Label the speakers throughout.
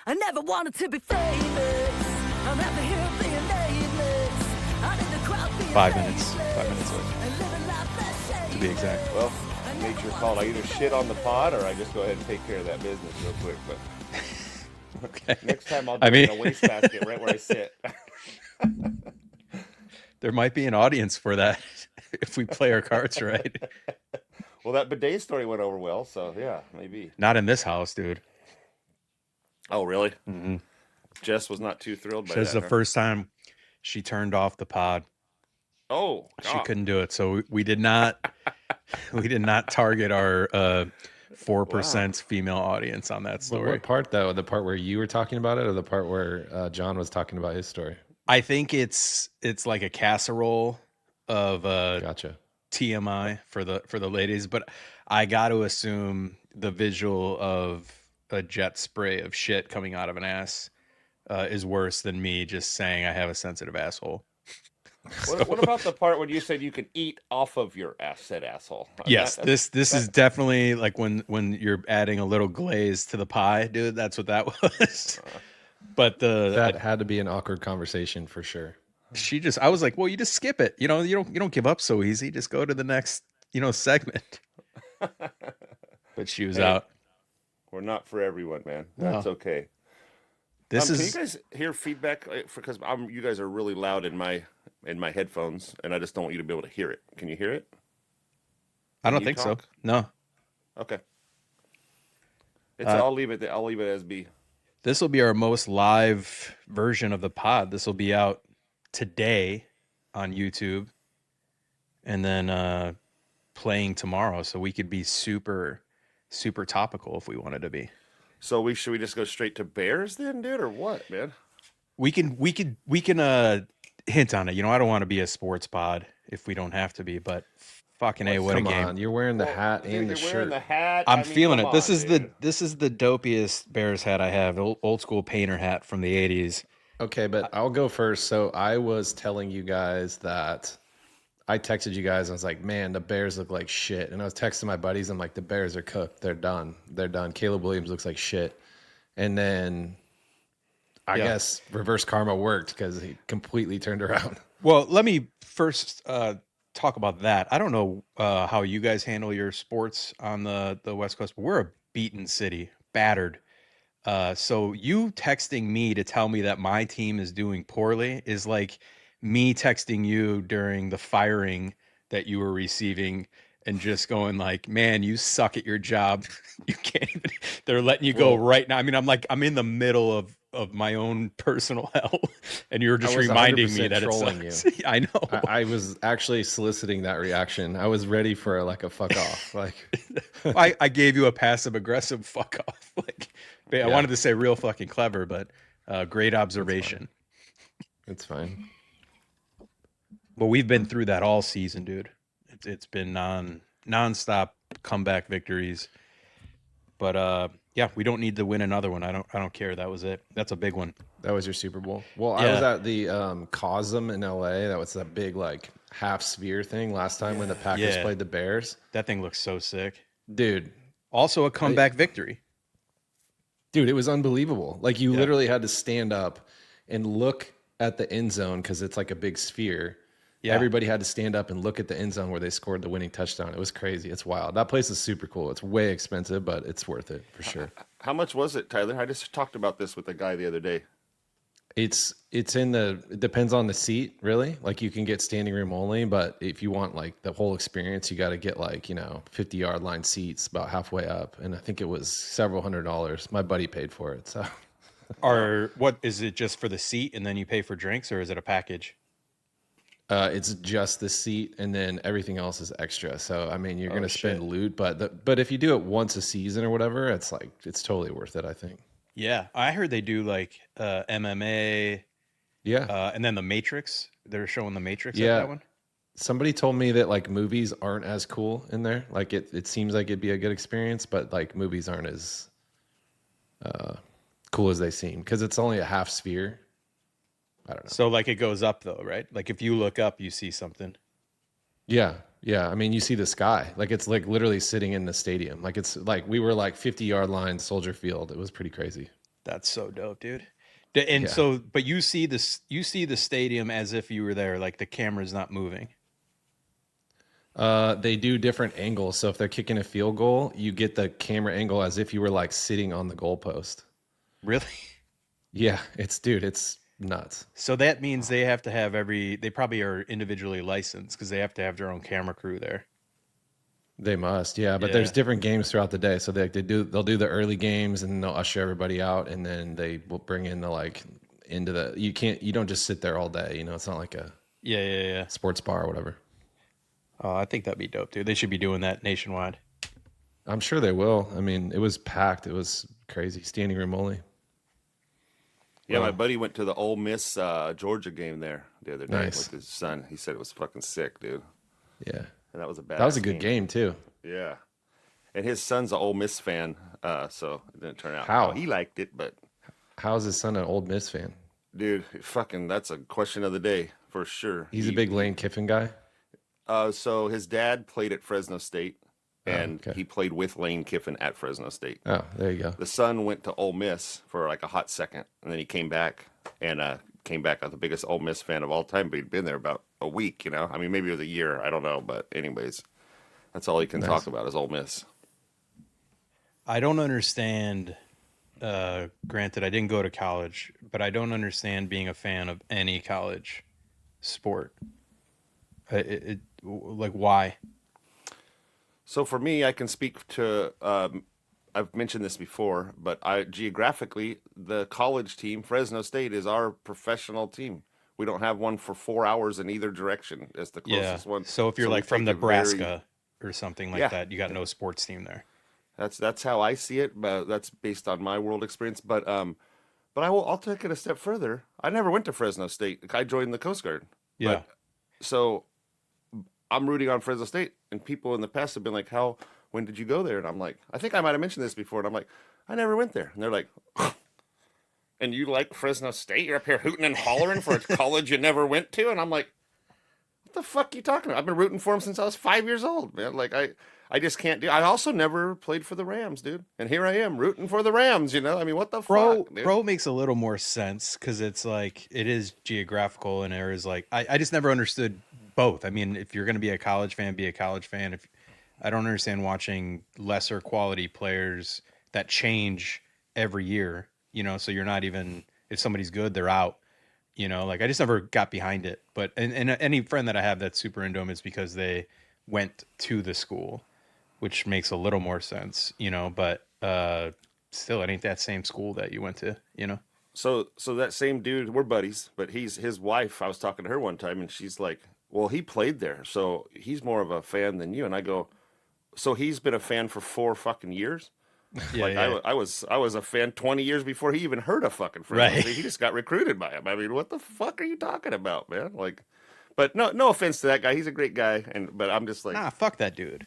Speaker 1: I never wanted to be famous. I'm happy here being nameless. I'm in the crowd being
Speaker 2: 5 minutes. 5
Speaker 1: faceless.
Speaker 2: minutes away,
Speaker 1: And living life that's
Speaker 2: to be exact.
Speaker 3: Well, nature called. I either shit on the pod or I just go ahead and take care of that business real quick. But
Speaker 2: Okay.
Speaker 3: next time I'll do
Speaker 2: I
Speaker 3: it
Speaker 2: mean,
Speaker 3: in a wastebasket right where I sit.
Speaker 2: there might be an audience for that if we play our cards right.
Speaker 3: Well, that bidet story went over well, so yeah, maybe.
Speaker 2: Not in this house, dude.
Speaker 3: Oh, really?
Speaker 2: Mm-hmm.
Speaker 3: Jess was not too thrilled by
Speaker 2: This is
Speaker 3: that,
Speaker 2: the
Speaker 3: huh?
Speaker 2: first time she turned off the pod.
Speaker 3: Oh,
Speaker 2: She
Speaker 3: God.
Speaker 2: couldn't do it, so we did not target our
Speaker 3: Wow.
Speaker 2: 4% female audience on that
Speaker 4: But
Speaker 2: story.
Speaker 4: what part though? The part where you were talking about it, or the part where John was talking about his story?
Speaker 2: I think it's like a casserole of
Speaker 4: Gotcha.
Speaker 2: TMI for the ladies, but I got to assume the visual of a jet spray of shit coming out of an ass is worse than me just saying I have a sensitive asshole.
Speaker 3: What about the part when you said you can eat off of your said asshole?
Speaker 2: Yes, this
Speaker 3: That
Speaker 2: is definitely like when you're adding a little glaze to the pie, dude. That's what that was. But
Speaker 4: That had to be an awkward conversation for sure.
Speaker 2: I was like, well, you just skip it. You know, you don't give up so easy. Just go to the next, segment. But she was
Speaker 3: Hey,
Speaker 2: out.
Speaker 3: we're not for everyone, man.
Speaker 2: No.
Speaker 3: That's okay.
Speaker 2: This
Speaker 3: Can you
Speaker 2: is
Speaker 3: guys hear feedback? Because you guys are really loud in my headphones, and I just don't want you to be able to hear it. Can you hear it?
Speaker 2: I
Speaker 3: Can
Speaker 2: don't
Speaker 3: you
Speaker 2: think so.
Speaker 3: talk?
Speaker 2: No.
Speaker 3: Okay.
Speaker 2: Uh,
Speaker 3: I'll leave it. I'll leave it as be.
Speaker 2: This will be our most live version of the pod. This will be out today on YouTube and then playing tomorrow. So we could be super, super topical if we wanted to be.
Speaker 3: So should we just go straight to Bears then, dude, or what, man?
Speaker 2: We can hint on it. I don't want to be a sports pod if we don't have to be, but fucking A, what a
Speaker 4: Come
Speaker 2: game.
Speaker 4: on, you're wearing the
Speaker 3: Well,
Speaker 4: hat
Speaker 3: dude,
Speaker 4: and the
Speaker 3: you're wearing
Speaker 4: shirt.
Speaker 3: the hat.
Speaker 2: I'm
Speaker 3: I mean,
Speaker 2: feeling
Speaker 3: come
Speaker 2: it. This
Speaker 3: on,
Speaker 2: is
Speaker 3: dude.
Speaker 2: the dopiest Bears hat I have. Old school painter hat from the 80s.
Speaker 4: Okay, but I'll go first. So I was telling you guys that I texted you guys. I was like, man, the Bears look like shit. And I was texting my buddies. I'm like, the Bears are cooked. They're done. They're done. Caleb Williams looks like shit. And then I
Speaker 2: Yeah.
Speaker 4: guess reverse karma worked because he completely turned around.
Speaker 2: Well, let me first talk about that. I don't know how you guys handle your sports on the West Coast, but we're a beaten city, battered. So you texting me to tell me that my team is doing poorly is like me texting you during the firing that you were receiving and just going like, man, you suck at your job. You can't even, they're letting you go
Speaker 4: Well,
Speaker 2: right now. I mean, I'm in the middle of my own personal hell and you're
Speaker 4: I
Speaker 2: just
Speaker 4: was
Speaker 2: reminding me
Speaker 4: 100%
Speaker 2: that it
Speaker 4: trolling you.
Speaker 2: sucks. I know.
Speaker 4: I was actually soliciting that reaction. I was ready for like a fuck off. Like,
Speaker 2: I gave you a passive aggressive fuck off. Like, I
Speaker 4: Yeah.
Speaker 2: wanted to say real fucking clever, but great observation.
Speaker 4: it's fine.
Speaker 2: But we've been through that all season, dude. It's been nonstop comeback victories. But yeah, we don't need to win another one. I don't care. That was it. That's a big one.
Speaker 4: That was your Super Bowl. Well, I
Speaker 2: Yeah.
Speaker 4: was at the Cosm in LA. That was that big like half sphere thing last time when the Packers
Speaker 2: Yeah.
Speaker 4: played the Bears.
Speaker 2: That thing looks so sick.
Speaker 4: Dude,
Speaker 2: Also a comeback victory.
Speaker 4: it was unbelievable. Like you
Speaker 2: Yeah.
Speaker 4: literally had to stand up and look at the end zone because it's like a big sphere.
Speaker 2: Yeah.
Speaker 4: Everybody had to stand up and look at the end zone where they scored the winning touchdown. It was crazy. It's wild. That place is super cool. It's way expensive, but it's worth it for sure.
Speaker 3: How much was it, Tyler? I just talked about this with a guy the other day.
Speaker 4: It's it depends on the seat, really. Like you can get standing room only, but if you want like the whole experience, you got to get like, 50-yard line seats about halfway up. And I think it was several $100s. My buddy paid for it. So
Speaker 2: Or what is it just for the seat and then you pay for drinks, or is it a package?
Speaker 4: it's just the seat and then everything else is extra. So, I mean, you're going to spend
Speaker 2: shit.
Speaker 4: loot, but if you do it once a season or whatever, it's totally worth it, I think.
Speaker 2: Yeah. I heard they do like MMA
Speaker 4: Yeah.
Speaker 2: and then the Matrix. They're showing the Matrix at
Speaker 4: Yeah.
Speaker 2: that one.
Speaker 4: Somebody told me that like movies aren't as cool in there. Like it seems like it'd be a good experience, but like movies aren't as cool as they seem because it's only a half sphere. I don't know.
Speaker 2: So like it goes up though, right? Like if you look up, you see something.
Speaker 4: Yeah. Yeah. I mean, you see the sky. Like it's like literally sitting in the stadium. Like it's like we were like 50-yard line, Soldier Field. It was pretty crazy.
Speaker 2: That's so dope, dude. And
Speaker 4: Yeah.
Speaker 2: so, but you see this, you see the stadium as if you were there, like the camera's not moving.
Speaker 4: They do different angles. So if they're kicking a field goal, you get the camera angle as if you were like sitting on the goalpost.
Speaker 2: Really?
Speaker 4: Yeah, it's nuts.
Speaker 2: So that means they have to have they probably are individually licensed because they have to have their own camera crew there.
Speaker 4: They must, yeah. But
Speaker 2: Yeah.
Speaker 4: there's different games throughout the day. So they'll do the early games and they'll usher everybody out, and then they will bring in the like into the you don't just sit there all day. You know, it's not like a
Speaker 2: Yeah.
Speaker 4: sports bar or whatever.
Speaker 2: Oh, I think that'd be dope, dude. They should be doing that nationwide.
Speaker 4: I'm sure they will. I mean, it was packed. It was crazy, standing room only.
Speaker 3: Yeah,
Speaker 4: Wow.
Speaker 3: my buddy went to the Ole Miss Georgia game there the other day
Speaker 4: Nice.
Speaker 3: with his son. He said it was fucking sick, dude.
Speaker 4: Yeah,
Speaker 3: And that was a bad.
Speaker 4: that was a good game too.
Speaker 3: Yeah, and his son's an Ole Miss fan, so it didn't turn out
Speaker 4: How?
Speaker 3: he liked it. But
Speaker 4: How's his son an Old Miss fan?
Speaker 3: dude, fucking, that's a question of the day for sure.
Speaker 4: He's a big Lane Kiffin guy.
Speaker 3: So his dad played at Fresno State, and
Speaker 4: okay.
Speaker 3: he played with Lane Kiffin at Fresno State.
Speaker 4: Oh, there you go.
Speaker 3: The son went to Ole Miss for like a hot second, and then he came back and came back as the biggest Ole Miss fan of all time. But he'd been there about a week, you know. I mean, maybe it was a year. I don't know, but anyways, that's all he can talk about is Ole Miss.
Speaker 2: I don't understand. Granted, I didn't go to college, but I don't understand being a fan of any college sport. Like, why?
Speaker 3: So for me, I can speak to. I've mentioned this before, but geographically, the college team, Fresno State, is our professional team. We don't have one for 4 hours in either direction. It's the closest one.
Speaker 2: So if you're
Speaker 3: we
Speaker 2: like from
Speaker 3: take it
Speaker 2: Nebraska or something like
Speaker 3: Yeah.
Speaker 2: that, you got no sports team there.
Speaker 3: That's how I see it, but that's based on my world experience. But I'll take it a step further. I never went to Fresno State. I joined the Coast Guard.
Speaker 2: Yeah.
Speaker 3: But, so I'm rooting on Fresno State, and people in the past have been like, when did you go there? And I'm like, I think I might have mentioned this before, and I'm like, I never went there. And they're like, and you like Fresno State? You're up here hooting and hollering for a college you never went to? And I'm like, what the fuck are you talking about? I've been rooting for them since I was 5 years old, man. Like, I just can't do. I also never played for the Rams, dude. And here I am rooting for the Rams, you know? I mean, what the fuck, dude?
Speaker 2: Bro makes a little more sense because it's like it is geographical and there is like I just never understood both. I mean, if you're gonna be a college fan, be a college fan. If I don't understand watching lesser quality players that change every year, you know, so you're not even if somebody's good, they're out. You know, like I just never got behind it. But and any friend that I have that's super into them is because they went to the school, which makes a little more sense, you know, but still it ain't that same school that you went to, you know.
Speaker 3: So that same dude, we're buddies, but his wife. I was talking to her one time, and she's like, "Well, he played there, so he's more of a fan than you." And I go, "So he's been a fan for 4 fucking years?"
Speaker 2: Yeah,
Speaker 3: Like
Speaker 2: yeah.
Speaker 3: I was a fan 20 years before he even heard of fucking Fresno
Speaker 2: Right.
Speaker 3: State. He just got recruited by him. I mean, what the fuck are you talking about, man? Like, but no offense to that guy. He's a great guy, but I'm just like,
Speaker 2: Nah, fuck that dude.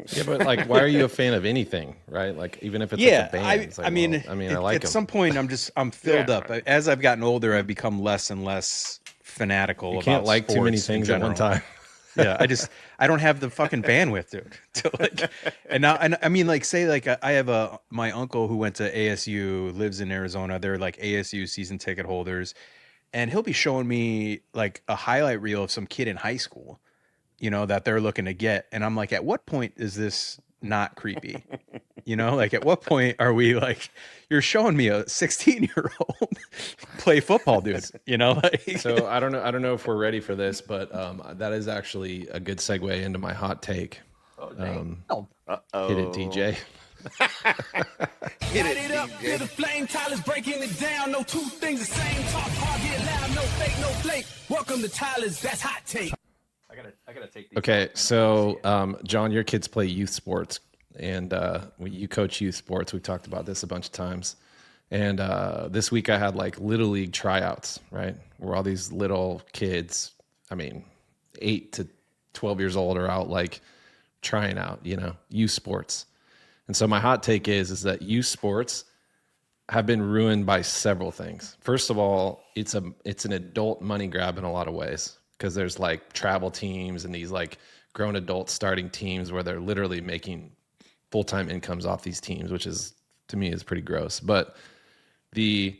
Speaker 4: Yeah, but like, why are you a fan of anything, right? Like, even if it's like
Speaker 2: Yeah,
Speaker 4: a band. It's like,
Speaker 2: I mean,
Speaker 4: I like
Speaker 2: at
Speaker 4: them.
Speaker 2: some point I'm filled
Speaker 3: Yeah.
Speaker 2: up. As I've gotten older, I've become less and less fanatical.
Speaker 4: You
Speaker 2: about
Speaker 4: can't like too many
Speaker 2: sports in
Speaker 4: things at one
Speaker 2: general.
Speaker 4: time.
Speaker 2: Yeah, I don't have the fucking bandwidth, dude. To like, and now, and I mean, like, say, like, I have my uncle who went to ASU, lives in Arizona. They're like ASU season ticket holders, and he'll be showing me like a highlight reel of some kid in high school, you know, that they're looking to get, and I'm like, at what point is this not creepy? You know, like, at what point are we like, you're showing me a 16-year-old play football, dude? You know, like,
Speaker 4: So I don't know if we're ready for this, but that is actually a good segue into my hot take. Hit it, DJ.
Speaker 1: Light it up, feel the flame, Tyler's breaking it down. No two things the same. Talk hard, get loud, no fake, no flake. Welcome to Tyler's, that's hot take.
Speaker 2: I gotta take these.
Speaker 4: Okay, so John, your kids play youth sports, and you coach youth sports. We've talked about this a bunch of times. And this week I had like little league tryouts, right? Where all these little kids, I mean, 8 to 12 years old are out like trying out, you know, youth sports. And so my hot take is that youth sports have been ruined by several things. First of all, it's an adult money grab in a lot of ways because there's like travel teams and these like grown adults starting teams where they're literally making full-time incomes off these teams, which is, to me, is pretty gross. But the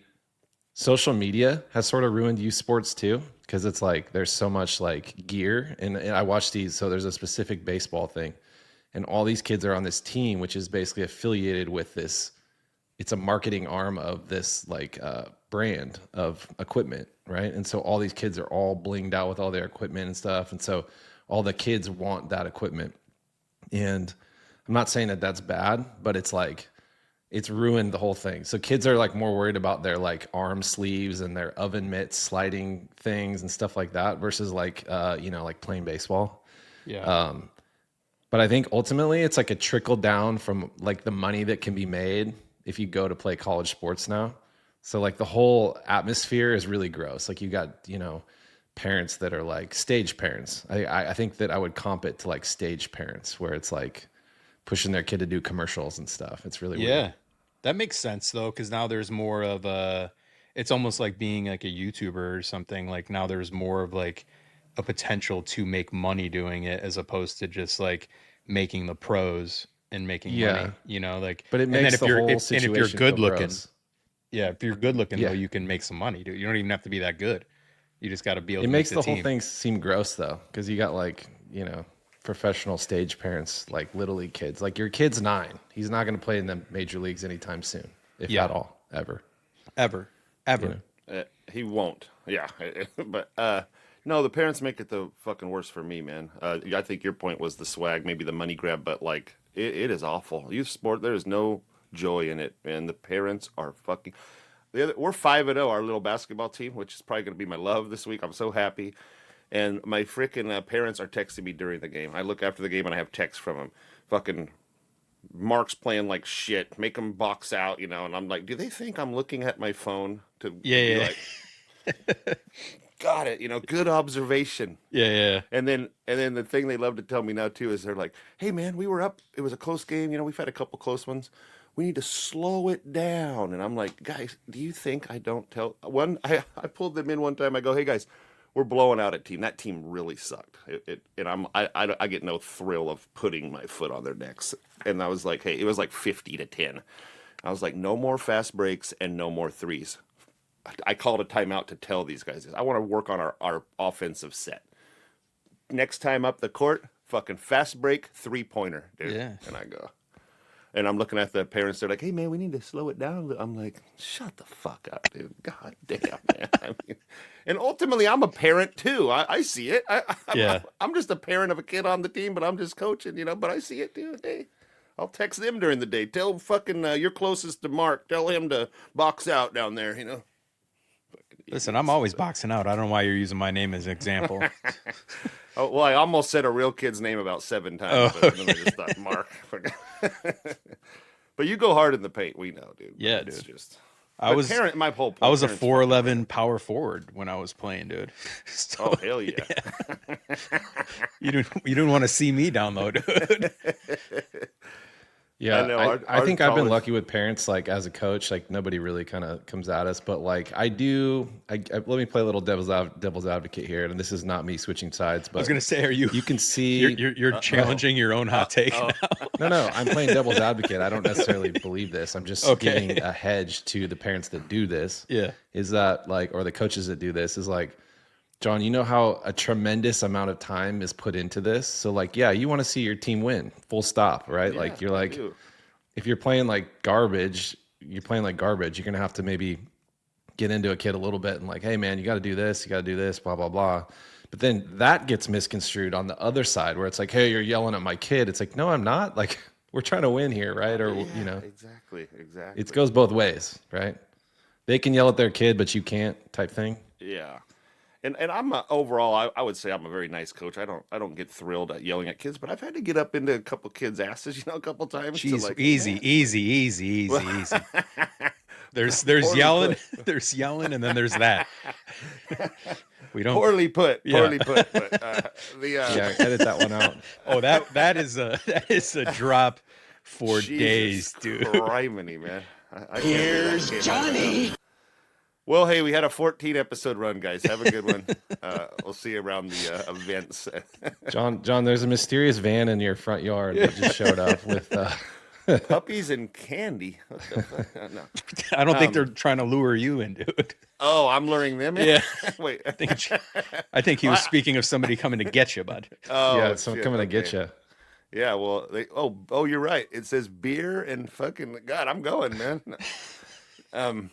Speaker 4: social media has sort of ruined youth sports too, because it's like there's so much like gear, and I watch these. So there's a specific baseball thing, and all these kids are on this team, which is basically affiliated with this. It's a marketing arm of this like brand of equipment, right? And so all these kids are all blinged out with all their equipment and stuff, and so all the kids want that equipment. And I'm not saying that that's bad, but it's like it's ruined the whole thing. So kids are like more worried about their like arm sleeves and their oven mitts sliding things and stuff like that versus like like playing baseball.
Speaker 2: Yeah.
Speaker 4: But I think ultimately it's like a trickle down from like the money that can be made if you go to play college sports now. So like the whole atmosphere is really gross. Like you got, parents that are like stage parents. I think that I would comp it to like stage parents where it's like pushing their kid to do commercials and stuff. It's really
Speaker 2: Yeah.
Speaker 4: weird.
Speaker 2: That makes sense though, because now there's more of it's almost like being like a YouTuber or something. Like now there's more of like a potential to make money doing it as opposed to just like making the pros and making money,
Speaker 4: Yeah.
Speaker 2: like,
Speaker 4: But it
Speaker 2: and then
Speaker 4: makes
Speaker 2: if
Speaker 4: the
Speaker 2: you're,
Speaker 4: whole
Speaker 2: and if you're
Speaker 4: situation
Speaker 2: good
Speaker 4: feel
Speaker 2: looking,
Speaker 4: gross.
Speaker 2: yeah, if you're good looking though,
Speaker 4: Yeah.
Speaker 2: you can make some money, dude. You don't even have to be that good. You just got to be able
Speaker 4: It
Speaker 2: to make
Speaker 4: makes
Speaker 2: the
Speaker 4: the whole
Speaker 2: team.
Speaker 4: thing seem gross though, because you got like, professional stage parents, like little league kids. Like your kid's 9. He's not going to play in the major leagues anytime soon, if
Speaker 2: Yeah.
Speaker 4: at all, ever.
Speaker 2: Ever.
Speaker 4: You know?
Speaker 3: He won't. Yeah, but no, the parents make it the fucking worse for me, man. I think your point was the swag, maybe the money grab, but like it is awful. Youth sport, there is no joy in it, and the parents are fucking. We're 5-0, our little basketball team, which is probably going to be my love this week. I'm so happy. And my freaking parents are texting me during the game. I look after the game and I have texts from them. Fucking Mark's playing like shit. Make them box out, And I'm like, do they think I'm looking at my phone to be
Speaker 2: Yeah.
Speaker 3: like, got it, good observation.
Speaker 2: Yeah.
Speaker 3: And then the thing they love to tell me now too is they're like, hey man, we were up. It was a close game. We've had a couple close ones. We need to slow it down. And I'm like, guys, do you think I don't tell one? I pulled them in one time. I go, hey guys, we're blowing out a team. That team really sucked. I get no thrill of putting my foot on their necks. And I was like, hey, it was like 50-10. I was like, no more fast breaks and no more threes. I called a timeout to tell these guys this. I want to work on our offensive set. Next time up the court, fucking fast break, 3-pointer, dude.
Speaker 2: Yeah.
Speaker 3: And I go. And I'm looking at the parents. They're like, hey, man, we need to slow it down. I'm like, shut the fuck up, dude. God damn, man. And ultimately, I'm a parent, too. I see it. I'm just a parent of a kid on the team, but I'm just coaching, But I see it, dude. Hey, I'll text them during the day. Tell fucking you're closest to Mark. Tell him to box out down there,
Speaker 2: Listen, I'm always boxing out. I don't know why you're using my name as an example.
Speaker 3: Oh, well, I almost said a real kid's name about 7 times, but then I just thought Mark. But you go hard in the paint, we know, dude.
Speaker 2: Yeah,
Speaker 3: It's
Speaker 2: dude.
Speaker 3: just my whole point.
Speaker 2: I was a
Speaker 3: parents
Speaker 2: 4'11" power forward when I was playing, dude. So,
Speaker 3: Oh hell yeah!
Speaker 2: you didn't want to see me down low, dude.
Speaker 4: Yeah,
Speaker 3: I know,
Speaker 4: I think I've been
Speaker 3: college-
Speaker 4: lucky with parents. Like as a coach, like nobody really kind of comes at us, but like I do. Let me play a little devil's advocate here, and this is not me switching sides. But
Speaker 2: I was gonna say,
Speaker 4: you can see
Speaker 2: you're challenging your own hot take now.
Speaker 4: No, I'm playing devil's advocate. I don't necessarily believe this. I'm just
Speaker 2: Okay.
Speaker 4: giving a hedge to the parents that do this.
Speaker 2: Yeah.
Speaker 4: Is that like, or the coaches that do this is like, John, you know how a tremendous amount of time is put into this. So like, yeah, you want to see your team win, full stop, right?
Speaker 3: Yeah,
Speaker 4: like you're
Speaker 3: I
Speaker 4: like,
Speaker 3: do.
Speaker 4: if you're playing like garbage, you're going to have to maybe get into a kid a little bit and like, hey man, you got to do this, blah, blah, blah. But then that gets misconstrued on the other side where it's like, hey, you're yelling at my kid. It's like, no, I'm not. Like, we're trying to win here, right? Or,
Speaker 3: Yeah, exactly.
Speaker 4: it goes both ways, right? They can yell at their kid, but you can't type thing.
Speaker 3: Yeah. And I'm overall, I would say I'm a very nice coach. I don't get thrilled at yelling at kids, but I've had to get up into a couple kids' asses, a couple times. to
Speaker 2: Jeez,
Speaker 3: like,
Speaker 2: easy. There's
Speaker 3: Poorly
Speaker 2: yelling,
Speaker 3: put.
Speaker 2: there's yelling, and then there's that. We don't.
Speaker 3: Poorly put.
Speaker 2: Yeah.
Speaker 3: But the
Speaker 4: Yeah, edit that one out.
Speaker 2: Oh, that is a drop for
Speaker 3: Jesus
Speaker 2: days, dude.
Speaker 3: Criminy, man. I Here's Johnny. Well, hey, we had a 14 episode run, guys. Have a good one. We'll see you around the events.
Speaker 4: John, there's a mysterious van in your front yard that just showed up with
Speaker 3: Puppies and candy. What the fuck? No.
Speaker 2: I don't think they're trying to lure you into it.
Speaker 3: Oh, I'm luring them in.
Speaker 2: Yeah.
Speaker 3: Wait.
Speaker 2: I think he
Speaker 3: Well,
Speaker 2: was speaking of somebody coming to get you, bud.
Speaker 4: Yeah,
Speaker 3: oh
Speaker 4: someone
Speaker 3: shit.
Speaker 4: coming to
Speaker 3: Okay.
Speaker 4: get you.
Speaker 3: Yeah. Well, you're right. It says beer and fucking God. I'm going, man. Um.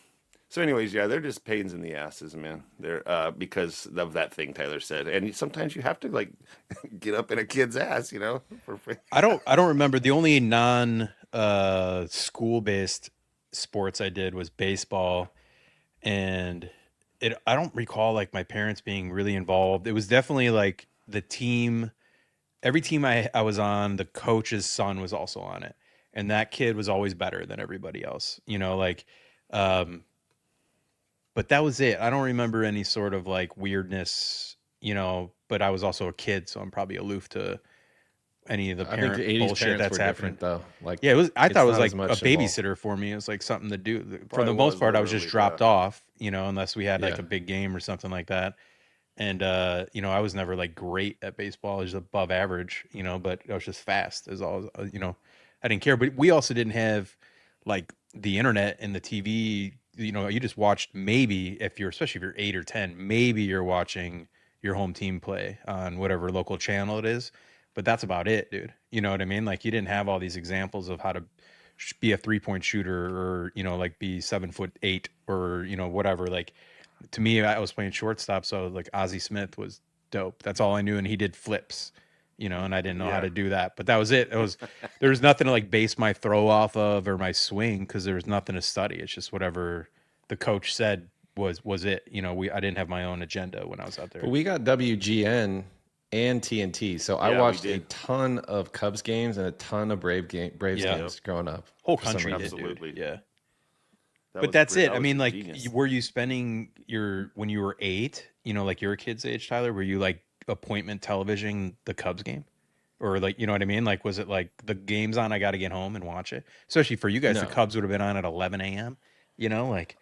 Speaker 3: So, anyways, yeah, they're just pains in the asses, man. They're because of that thing Tyler said, and sometimes you have to like get up in a kid's ass, for free.
Speaker 2: I don't remember. The only non school based sports I did was baseball, and I don't recall like my parents being really involved. It was definitely like the team, every team I was on, the coach's son was also on it. And that kid was always better than everybody else, like um but that was it. I don't remember any sort of like weirdness, but I was also a kid, so I'm probably aloof to any of the
Speaker 4: I think the
Speaker 2: parent
Speaker 4: 80s
Speaker 2: bullshit
Speaker 4: parents
Speaker 2: that's
Speaker 4: were
Speaker 2: happening.
Speaker 4: different though. Like
Speaker 2: Yeah, I thought it
Speaker 4: it's
Speaker 2: was
Speaker 4: not
Speaker 2: like
Speaker 4: as
Speaker 2: a
Speaker 4: much involved.
Speaker 2: babysitter for me. It was like something to do. For
Speaker 3: Probably
Speaker 2: the most
Speaker 3: was
Speaker 2: part, I was just
Speaker 3: literally,
Speaker 2: dropped
Speaker 3: yeah.
Speaker 2: off, unless we had like
Speaker 4: Yeah.
Speaker 2: a big game or something like that. And I was never like great at baseball. I was above average, but I was just fast as all, I didn't care. But we also didn't have like the internet and the TV. You just watched, maybe especially if you're 8 or 10, maybe you're watching your home team play on whatever local channel it is. But that's about it, dude. You know what I mean? Like you didn't have all these examples of how to be a 3-point shooter, or like be 7'8" or whatever. Like to me, I was playing shortstop, so like Ozzie Smith was dope. That's all I knew, and he did flips, and I didn't know how
Speaker 3: Yeah.
Speaker 2: to do that. But that was it. There was nothing to like base my throw off of or my swing, because there was nothing to study. It's just whatever the coach said was it. I didn't have my own agenda when I was out
Speaker 4: But
Speaker 2: there.
Speaker 4: we got WGN and TNT. So I
Speaker 3: Yeah, we
Speaker 4: watched a
Speaker 3: did.
Speaker 4: ton of Cubs games and a ton of Braves
Speaker 2: Yeah.
Speaker 4: games growing up.
Speaker 2: Whole
Speaker 4: for some
Speaker 2: country did,
Speaker 4: reason.
Speaker 2: dude.
Speaker 3: Absolutely.
Speaker 2: Yeah.
Speaker 3: That
Speaker 2: But
Speaker 3: was
Speaker 2: that's it.
Speaker 3: that
Speaker 2: I
Speaker 3: was
Speaker 2: mean, like,
Speaker 3: genius.
Speaker 2: were you spending when you were 8, like your kid's age, Tyler? Were you like appointment television the Cubs game, or like, you know what I mean? Like, was it like the game's on, I got to get home and watch it? Especially for you guys, the
Speaker 4: No.
Speaker 2: Cubs would have been on at 11 a.m. Like,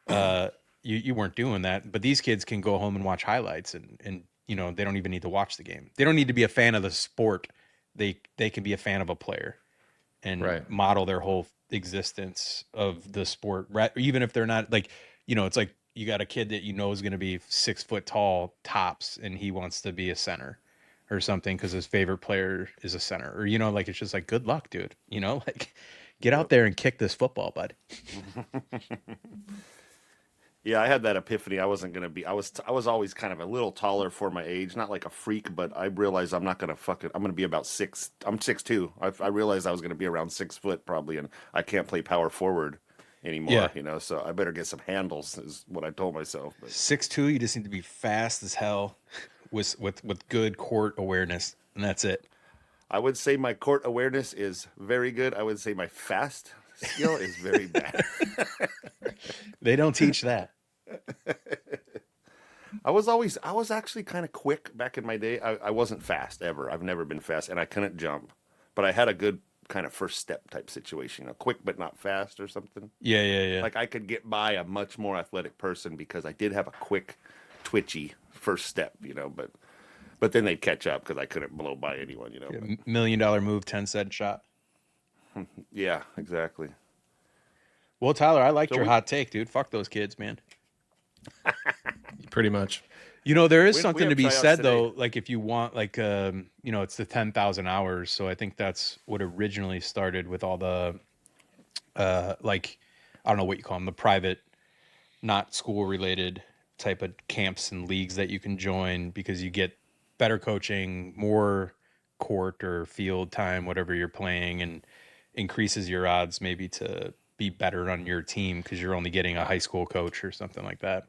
Speaker 2: uh, you weren't doing that. But these kids can go home and watch highlights, and they don't even need to watch the game. They don't need to be a fan of the sport. They can be a fan of a player and
Speaker 4: Right.
Speaker 2: model their whole existence of the sport, even if they're not like, it's like you got a kid that is going to be 6 foot tall tops, and he wants to be a center or something because his favorite player is a center, or like it's just like, good luck, dude. Like, get out
Speaker 3: Yep.
Speaker 2: there and kick this football, bud.
Speaker 3: Yeah, I had that epiphany. I wasn't gonna be. I was always kind of a little taller for my age, not like a freak, but I realized I'm not gonna I'm gonna be about 6. I'm 6'2". I realized I was gonna be around 6 foot probably, and I can't play power forward anymore.
Speaker 2: Yeah.
Speaker 3: So I better get some handles, is what I told myself. But
Speaker 2: 6'2", you just need to be fast as hell with good court awareness, and that's it.
Speaker 3: I would say my court awareness is very good. I would say my fast skill is very bad.
Speaker 2: They don't teach that.
Speaker 3: I was actually kind of quick back in my day. I wasn't fast ever. I've never been fast, and I couldn't jump, but I had a good kind of first step type situation, quick but not fast or something.
Speaker 2: Yeah, yeah, yeah.
Speaker 3: Like I could get by a much more athletic person because I did have a quick, twitchy first step, but then they'd catch up because I couldn't blow by anyone.
Speaker 2: $1 million move, 10-cent shot.
Speaker 3: Yeah, exactly.
Speaker 2: Well, Tyler, I liked
Speaker 3: So
Speaker 2: your
Speaker 3: we-
Speaker 2: hot take, dude. Fuck those kids, man.
Speaker 4: Pretty much.
Speaker 2: There is
Speaker 3: We
Speaker 2: something
Speaker 3: have
Speaker 2: to be
Speaker 3: tryouts
Speaker 2: said
Speaker 3: today.
Speaker 2: though. Like if you want, like, it's the 10,000 hours. So I think that's what originally started with all the, like, I don't know what you call them, the private, not school related type of camps and leagues that you can join because you get better coaching, more court or field time, whatever you're playing, and increases your odds maybe to be better on your team because you're only getting a high school coach or something like that.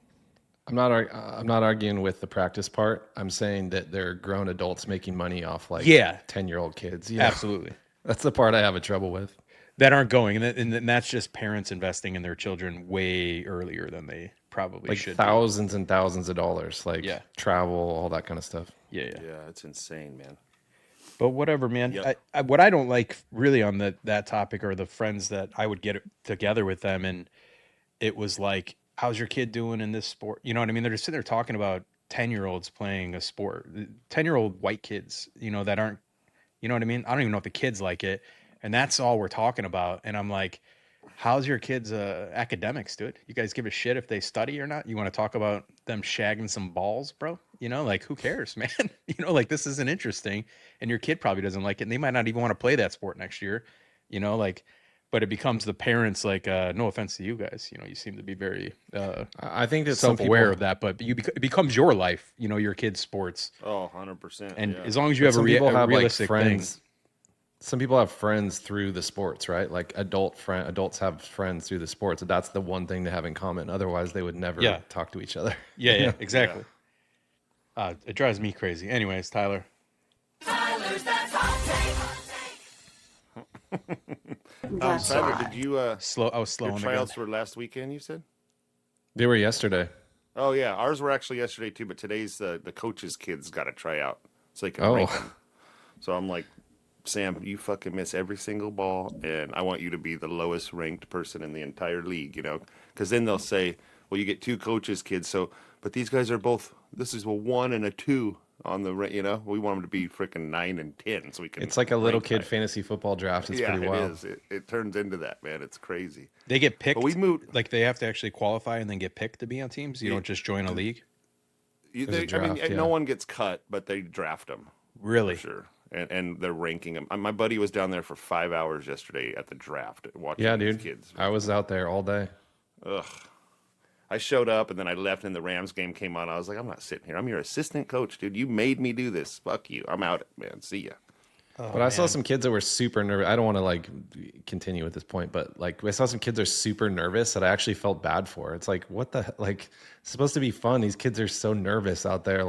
Speaker 4: I'm not arguing with the practice part. I'm saying that they're grown adults making money off like
Speaker 2: Yeah.
Speaker 4: 10-year-old kids.
Speaker 2: Absolutely.
Speaker 4: That's the part I have a trouble with.
Speaker 2: That aren't going, and that's just parents investing in their children way earlier than they probably
Speaker 4: Like
Speaker 2: should.
Speaker 4: thousands and thousands of dollars, like
Speaker 2: Yeah.
Speaker 4: travel, all that kind of stuff.
Speaker 2: Yeah, yeah.
Speaker 3: Yeah, it's insane, man.
Speaker 2: But whatever, man.
Speaker 3: Yep.
Speaker 2: What I don't like really on that topic are the friends that I would get together with them, and it was like, how's your kid doing in this sport? You know what I mean? They're just sitting there talking about 10-year-olds playing a sport, 10-year-old white kids, that aren't, you know what I mean? I don't even know if the kids like it. And that's all we're talking about. And I'm like, how's your kids' academics, dude? You guys give a shit if they study or not? You want to talk about them shagging some balls, bro? Like who cares, man? Like this isn't interesting, and your kid probably doesn't like it, and they might not even want to play that sport next year. Like, but it becomes the parents like, no offense to you guys, you seem to be very
Speaker 4: I think that some
Speaker 2: self-aware
Speaker 4: people,
Speaker 2: of that, but it becomes your life, your kids' sports,
Speaker 3: Oh, 100%.
Speaker 2: and
Speaker 3: Yeah.
Speaker 2: as long as you
Speaker 4: but
Speaker 2: have
Speaker 4: some people
Speaker 2: a
Speaker 4: have like
Speaker 2: realistic thing.
Speaker 4: friends. Some people have friends through the sports, right? Like adults have friends through the sports. That's the one thing they have in common. Otherwise, they would never
Speaker 2: Yeah,
Speaker 4: talk to each other.
Speaker 2: yeah, exactly. It drives me crazy. Anyways, Tyler.
Speaker 3: Tyler, did you
Speaker 2: I was slow
Speaker 3: your
Speaker 2: on the gun.
Speaker 3: tryouts were last weekend? You said.
Speaker 4: They were yesterday.
Speaker 3: Oh yeah, ours were actually yesterday too. But today's the coach's kids got to try out, so they can
Speaker 4: Oh.
Speaker 3: rank them. So I'm like, Sam, you fucking miss every single ball, and I want you to be the lowest ranked person in the entire league. Because then they'll say, well, you get two coaches' kids. So, but these guys are both. This is a 1 and a 2 on the. We want them to be freaking 9 and 10, so we can.
Speaker 4: It's like a little
Speaker 3: rank
Speaker 4: kid
Speaker 3: high.
Speaker 4: fantasy football draft. It's
Speaker 3: Yeah,
Speaker 4: pretty
Speaker 3: it
Speaker 4: wild.
Speaker 3: is. It turns into that, man. It's crazy.
Speaker 2: They get picked.
Speaker 3: But we moved.
Speaker 2: Like they have to actually qualify and then get picked to be on teams. You
Speaker 3: Yeah.
Speaker 2: don't just join a league.
Speaker 4: There's a draft, yeah.
Speaker 3: No one gets cut, but they draft them.
Speaker 2: Really?
Speaker 3: For sure. And they're ranking them. My buddy was down there for 5 hours yesterday at the draft watching
Speaker 4: Yeah,
Speaker 3: these
Speaker 4: dude.
Speaker 3: kids.
Speaker 4: I was out there all day.
Speaker 3: Ugh. I showed up and then I left and the Rams game came on. I was like, I'm not sitting here. I'm your assistant coach, dude. You made me do this. Fuck you. I'm out, man. See ya.
Speaker 4: But I saw some kids that were super nervous. I don't want to continue with this point, but I saw some kids that are super nervous that I actually felt bad for. It's like, what the it's supposed to be fun. These kids are so nervous out there,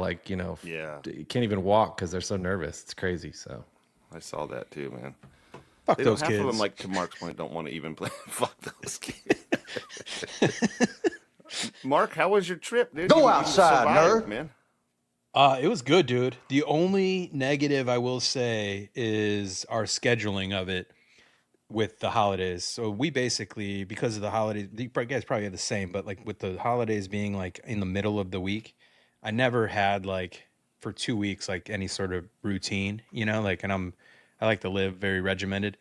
Speaker 3: Yeah.
Speaker 4: you can't even walk because they're so nervous. It's crazy. So
Speaker 3: I saw that too, man.
Speaker 2: Fuck
Speaker 3: They don't,
Speaker 2: those
Speaker 3: half
Speaker 2: kids.
Speaker 3: of them, like to Mark's point, don't want to even play. Fuck those kids. Mark, how was your trip, dude?
Speaker 5: Go
Speaker 3: You
Speaker 5: outside,
Speaker 3: survived,
Speaker 5: nerd.
Speaker 3: man.
Speaker 2: It was good, dude. The only negative I will say is our scheduling of it with the holidays. So we basically, because of the holidays, you guys probably have the same, but with the holidays being in the middle of the week, I never had for 2 weeks any sort of routine, and I like to live very regimented.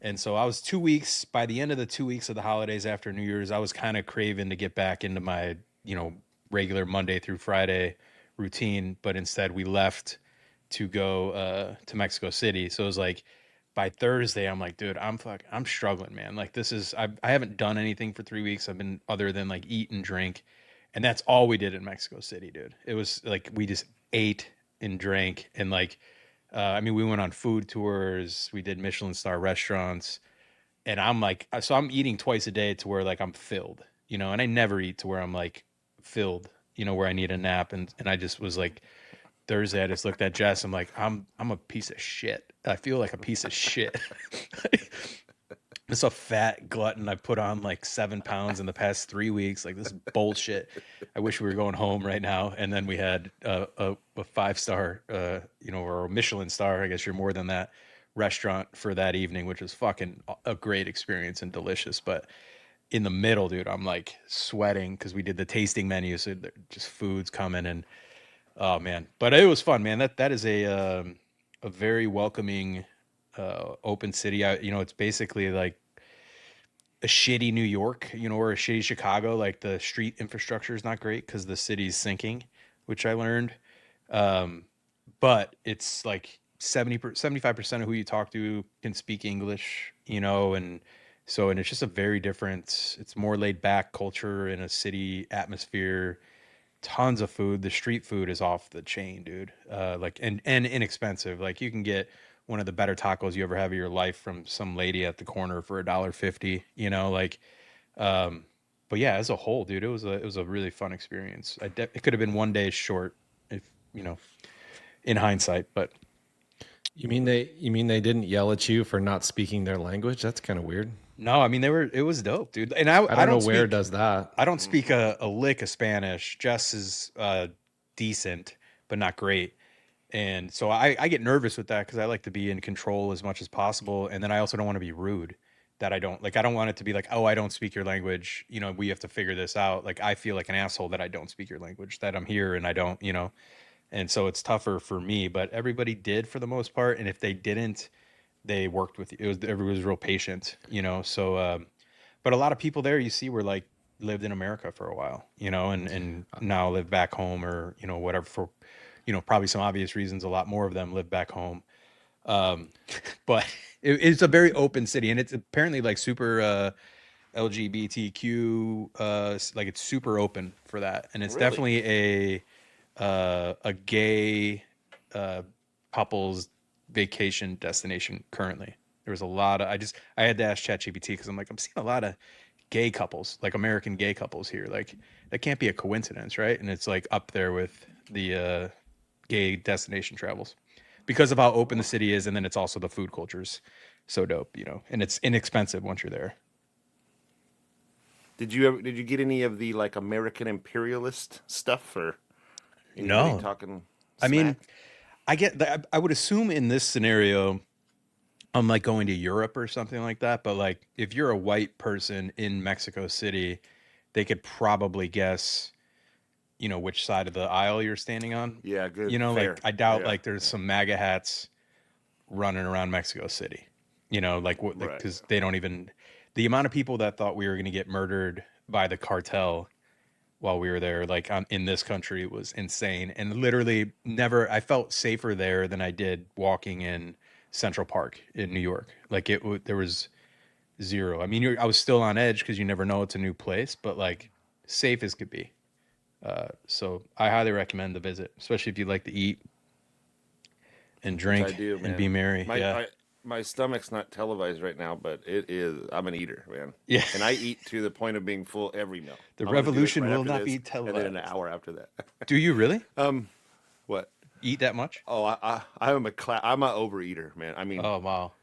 Speaker 2: And so I was 2 weeks, by the end of the 2 weeks of the holidays after New Year's, I was kind of craving to get back into my, regular Monday through Friday routine. But instead we left to go to Mexico City. So it was by Thursday, I'm like, dude, I'm struggling, man. I haven't done anything for 3 weeks. I've been other than eat and drink. And that's all we did in Mexico City, dude. It was we just ate and drank and we went on food tours. We did Michelin star restaurants, and I'm so I'm eating twice a day to where I'm filled, and I never eat to where I'm filled, where I need a nap. And I just was Thursday, I just looked at Jess. I'm like, I'm a piece of shit. I feel like a piece of shit. Just a fat glutton. I put on 7 pounds in the past 3 weeks. This is bullshit. I wish we were going home right now. And then we had a 5-star, or a Michelin star, I guess you're more than that, restaurant for that evening, which was fucking a great experience and delicious. But in the middle, dude, I'm sweating because we did the tasting menu. So just food's coming and, oh man. But it was fun, man. That is a very welcoming, open city. It's basically a shitty New York, or a shitty Chicago. The street infrastructure is not great because the city's sinking, which I learned. But it's 75% of who you talk to can speak English, and it's just a very different, it's more laid back culture in a city atmosphere. Tons of food. The street food is off the chain, dude. And inexpensive. You can get one of the better tacos you ever have in your life from some lady at the corner for $1.50. But yeah, as a whole, dude, it was a really fun experience. It could have been one day short, if in hindsight. But
Speaker 4: you mean they didn't yell at you for not speaking their language? That's kind of weird.
Speaker 2: no, it was dope, dude. And
Speaker 4: I don't know where it does that.
Speaker 2: I don't speak a lick of Spanish. Jess is decent, but not great. And so I get nervous with that because I like to be in control as much as possible. And then I also don't want to be rude that I don't want it to be oh, I don't speak your language. We have to figure this out. I feel like an asshole that I don't speak your language, that I'm here and I don't, and so it's tougher for me, but everybody did for the most part. And if they didn't, they worked with you. Everybody was real patient, you know. So, but a lot of people there you see were like lived in America for a while, you know, and now live back home or you know whatever for, you know, probably some obvious reasons. A lot more of them live back home. Um, but it's a very open city, and it's apparently like super LGBTQ, like it's super open for that, and it's
Speaker 3: Really?
Speaker 2: definitely a gay couples vacation destination currently. There was a lot of I had to ask ChatGPT because I'm like I'm seeing a lot of gay couples, like American gay couples here. Like that can't be a coincidence, right? And it's like up there with the gay destination travels because of how open the city is, and then it's also the food culture's so dope, you know, and it's inexpensive once you're there.
Speaker 3: Did you get any of the like American imperialist stuff or anybody
Speaker 2: No,
Speaker 3: talking
Speaker 2: I mean,
Speaker 3: smack?
Speaker 2: I get that. I would assume in this scenario, I'm like going to Europe or something like that. But like, if you're a white person in Mexico City, they could probably guess, you know, which side of the aisle you're standing on.
Speaker 3: Yeah, good,
Speaker 2: You know, like
Speaker 3: fair.
Speaker 2: I doubt
Speaker 3: Yeah,
Speaker 2: like there's some MAGA hats running around Mexico City. You know, like what, like
Speaker 3: right.
Speaker 2: because they don't even the amount of people that thought we were going to get murdered by the cartel while we were there, like in this country, was insane. And literally, never I felt safer there than I did walking in Central Park in New York. Like there was zero. I mean, I was still on edge because you never know it's a new place, but like safe as could be. So I highly recommend the visit, especially if you like to eat and
Speaker 3: Which I
Speaker 2: drink
Speaker 3: do,
Speaker 2: and be
Speaker 3: man.
Speaker 2: merry.
Speaker 3: My
Speaker 2: Yeah,
Speaker 3: I, my stomach's not televised right now, but it is. I'm an eater, man,
Speaker 2: yeah.
Speaker 3: and I eat to the point of being full every meal.
Speaker 2: The
Speaker 3: I'm gonna do it
Speaker 2: revolution
Speaker 3: right
Speaker 2: will
Speaker 3: after
Speaker 2: not be
Speaker 3: this, and then an
Speaker 2: televised.
Speaker 3: hour after that.
Speaker 2: Do you really
Speaker 3: What?
Speaker 2: eat that much?
Speaker 3: Oh, I'm I'm a overeater, man. I mean,
Speaker 2: Oh wow.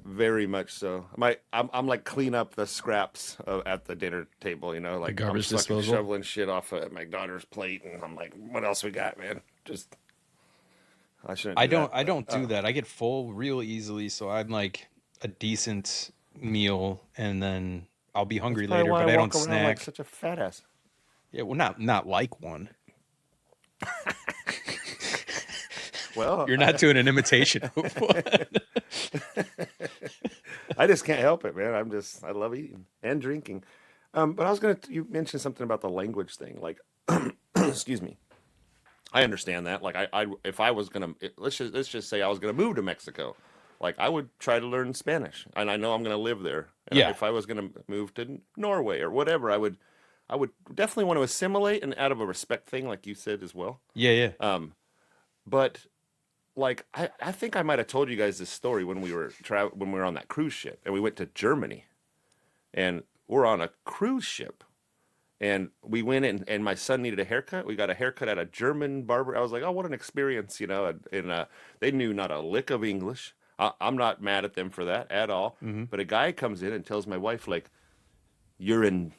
Speaker 3: very much so. I'm like clean up the scraps at the dinner table, you know,
Speaker 4: The
Speaker 3: like I'm
Speaker 4: garbage
Speaker 3: fucking
Speaker 4: disposal.
Speaker 3: shoveling shit off of my daughter's plate, and I'm like, what else we got, man? Just I shouldn't do that,
Speaker 2: I
Speaker 3: but
Speaker 2: don't do that. I get full real easily, so I'm like a decent meal and then I'll be
Speaker 3: that's
Speaker 2: hungry
Speaker 3: probably
Speaker 2: later,
Speaker 3: why I
Speaker 2: but I don't
Speaker 3: walk around like
Speaker 2: snack.
Speaker 3: such a fat ass.
Speaker 2: Yeah, well not like one.
Speaker 3: Well,
Speaker 2: You're not doing an imitation of one.
Speaker 3: I just can't help it, man. I love eating and drinking. But I was you mentioned something about the language thing. Like, excuse me. I understand that. Like, if I was gonna, let's just say I was gonna move to Mexico, like I would try to learn Spanish, and I know I'm gonna live there. And
Speaker 2: Yeah.
Speaker 3: if I was gonna move to Norway or whatever, I would definitely want to assimilate and out of a respect thing, like you said as well.
Speaker 2: Yeah, yeah.
Speaker 3: But like, I think I might have told you guys this story when when we were on that cruise ship and we went to Germany, and we're on a cruise ship. And we went in, and my son needed a haircut. We got a haircut at a German barber. I was like, "Oh, what an experience!" You know. And they knew not a lick of English. I'm not mad at them for that at all.
Speaker 2: Hmm.
Speaker 3: But a guy comes in and tells my wife, like, "You're in,"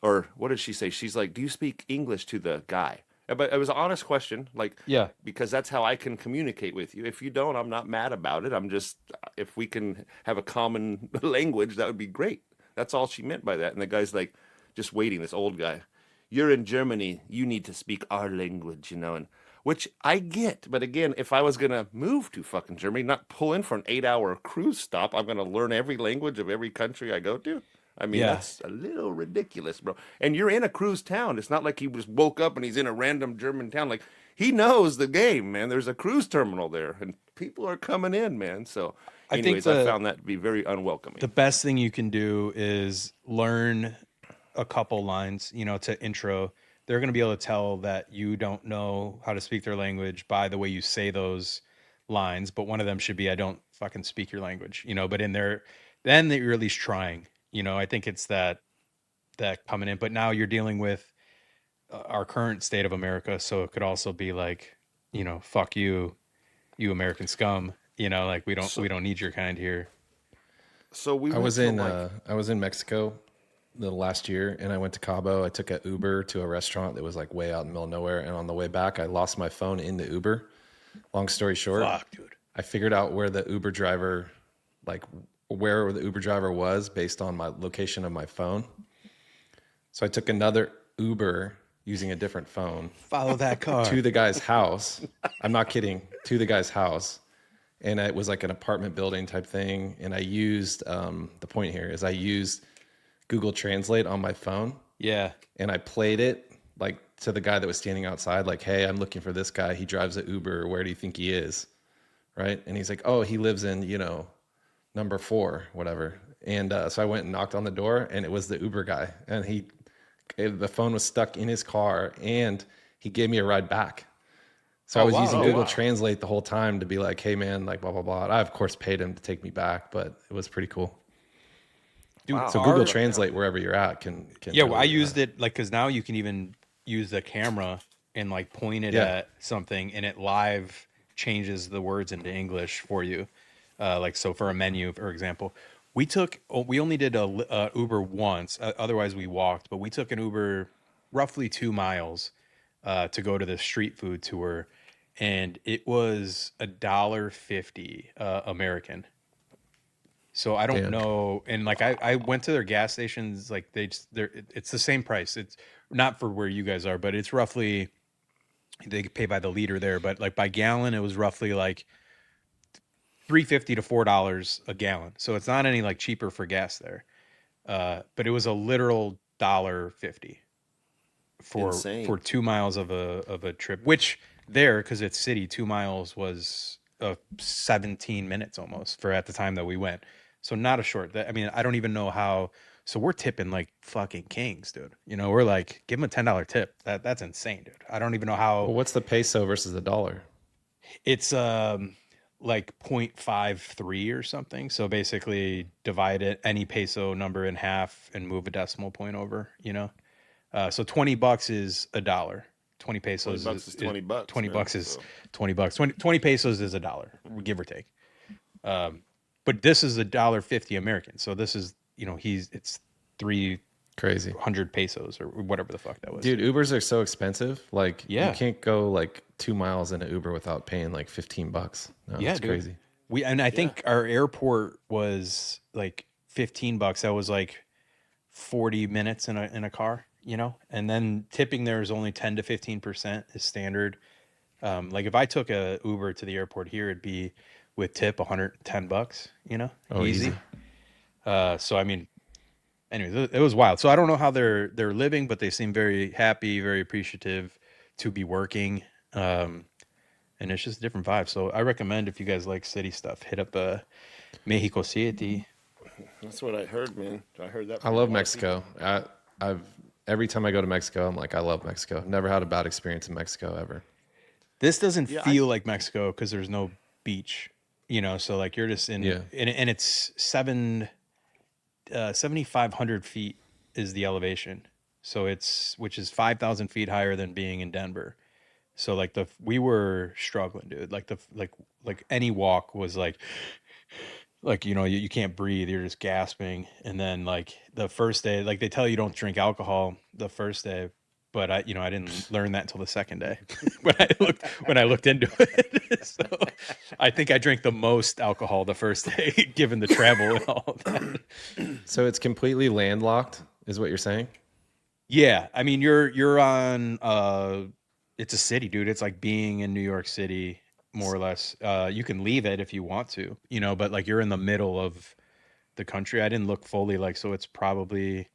Speaker 3: or what did she say? She's like, "Do you speak English to the guy?" But it was an honest question, like,
Speaker 2: Yeah.
Speaker 3: because that's how I can communicate with you. If you don't, I'm not mad about it. I'm just, if we can have a common language, that would be great. That's all she meant by that. And the guy's like, just waiting, this old guy. You're in Germany. You need to speak our language, you know, and which I get. But again, if I was gonna move to fucking Germany, not pull in for an 8 hour cruise stop, I'm gonna learn every language of every country I go to. I mean,
Speaker 2: Yeah.
Speaker 3: that's a little ridiculous, bro. And you're in a cruise town. It's not like he just woke up and he's in a random German town. Like, he knows the game, man. There's a cruise terminal there, and people are coming in, man. So,
Speaker 2: I think
Speaker 3: anyways, I found that to be very unwelcoming.
Speaker 2: the best thing you can do is learn a couple lines, you know, to intro. They're going to be able to tell that you don't know how to speak their language by the way you say those lines, but one of them should be I don't fucking speak your language, you know, but in there then that you're at least trying. You know, I think it's that coming in, but now you're dealing with our current state of America, so it could also be like, you know, fuck you, you American scum, you know, like
Speaker 3: So,
Speaker 2: we don't need your kind here.
Speaker 3: so we went to like,
Speaker 4: I was in Mexico the last year, and I went to Cabo. I took an Uber to a restaurant that was like way out in the middle of nowhere, and on the way back, I lost my phone in the Uber. Long story short,
Speaker 2: Fuck, dude.
Speaker 4: I figured out where the Uber driver, like where the Uber driver was based on my location of my phone. So I took another Uber using a different phone
Speaker 2: Follow that car.
Speaker 4: to the guy's house. I'm not kidding. To the guy's house. and it was like an apartment building type thing. And I used the point here is I used Google Translate on my phone,
Speaker 2: Yeah.
Speaker 4: and I played it like to the guy that was standing outside, like, "Hey, I'm looking for this guy. He drives an Uber. Where do you think he is?" Right? And he's like, "Oh, he lives in number 4, whatever." And so I went and knocked on the door, and it was the Uber guy, and the phone was stuck in his car, and he gave me a ride back. So I was using Google Translate the whole time to be like, "Hey man, like blah blah blah." I of course paid him to take me back, but it was pretty cool.
Speaker 2: Dude,
Speaker 4: So Google Translate wherever you're at can
Speaker 2: yeah, well, I used it like because now you can even use the camera and like point it at something, and it live changes the words into English for you. Like so for a menu, for example, we only did a Uber once. Otherwise, we walked, but we took an Uber roughly 2 miles to go to the street food tour, and it was $1.50 American. So I don't know, and like I went to their gas stations, like it's the same price. It's not for where you guys are, but it's roughly they pay by the liter there, but like by gallon, it was roughly like $3.50 to $4 a gallon. So it's not any like cheaper for gas there. But it was a literal $1.50 for
Speaker 3: Insane.
Speaker 2: 2 miles of a trip, which there, because it's city, 2 miles was 17 minutes almost for at the time that we went. So not a short. I mean, I don't even know how. So we're tipping like fucking kings, dude. We're like, give them a $10 tip. That's insane, dude. I don't even know how.
Speaker 4: Well, what's the peso versus the dollar?
Speaker 2: It's like 0.53 or something. So basically divide any peso number in half and move a decimal point over, so $20 is a dollar. 20 pesos
Speaker 3: 20 bucks is 20 bucks.
Speaker 2: 20
Speaker 3: man,
Speaker 2: bucks is
Speaker 3: so.
Speaker 2: 20 bucks. 20 pesos is a dollar, give or take. But this is $1.50 American. So this is, it's 300
Speaker 4: Crazy.
Speaker 2: pesos or whatever the fuck that was.
Speaker 4: Dude, Ubers are so expensive. Like,
Speaker 2: Yeah.
Speaker 4: you can't go like 2 miles in an Uber without paying like $15. No,
Speaker 2: Yeah,
Speaker 4: it's
Speaker 2: dude.
Speaker 4: crazy.
Speaker 2: I think our airport was like $15. That was like 40 minutes in a car, and then tipping there is only 10 to 15% is standard. Like if I took a Uber to the airport here, it'd be with tip $110, easy. So I mean, anyways, it was wild. So I don't know how they're living, but they seem very happy, very appreciative to be working. And it's just a different vibe. So I recommend if you guys like city stuff, hit up Mexico City.
Speaker 3: That's what I heard, man. I heard that.
Speaker 4: I love Mexico. I've every time I go to Mexico, I'm like, I love Mexico. Never had a bad experience in Mexico ever.
Speaker 2: This doesn't feel like Mexico because there's no beach, so like you're just in, and it's 7,500 feet is the elevation. So which is 5,000 feet higher than being in Denver. So like we were struggling, dude. Like like any walk was like you can't breathe. You're just gasping. And then like the first day, like they tell you don't drink alcohol the first day, but I didn't learn that until the second day when I looked into it. So I think I drank the most alcohol the first day, given the travel and all of that.
Speaker 4: So it's completely landlocked, is what you're saying?
Speaker 2: Yeah, I mean you're on it's a city, dude. It's like being in New York City, more or less. You can leave it if you want to, but like you're in the middle of the country. I didn't look fully, like, so it's probably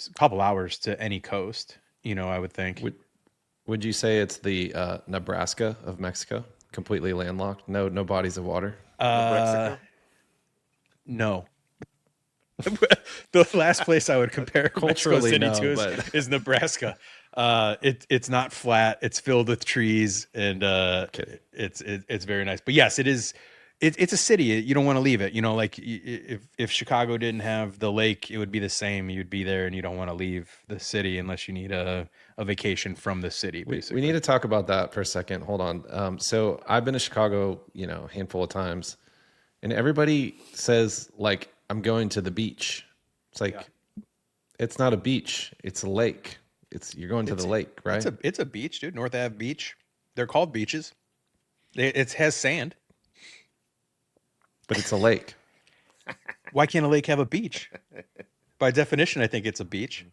Speaker 2: a couple hours to any coast, I would think.
Speaker 4: Would you say it's the Nebraska of Mexico? Completely landlocked? No bodies of water?
Speaker 2: No. The last place I would compare
Speaker 4: Culturally,
Speaker 2: Mexico City
Speaker 4: no,
Speaker 2: to
Speaker 4: but
Speaker 2: is Nebraska. It's not flat. It's filled with trees, and it's very nice. But yes, it is. It's a city. You don't want to leave it. Like if Chicago didn't have the lake, it would be the same. You'd be there, and you don't want to leave the city unless you need a vacation from the city. Basically,
Speaker 4: we need to talk about that for a second. Hold on. So I've been to Chicago, a handful of times, and everybody says like I'm going to the beach. It's like it's not a beach. It's a lake. You're going to the lake, right?
Speaker 2: It's a beach, dude. North Ave Beach. They're called beaches. It has sand.
Speaker 4: But it's a lake.
Speaker 2: Why can't a lake have a beach? By definition, I think it's a beach.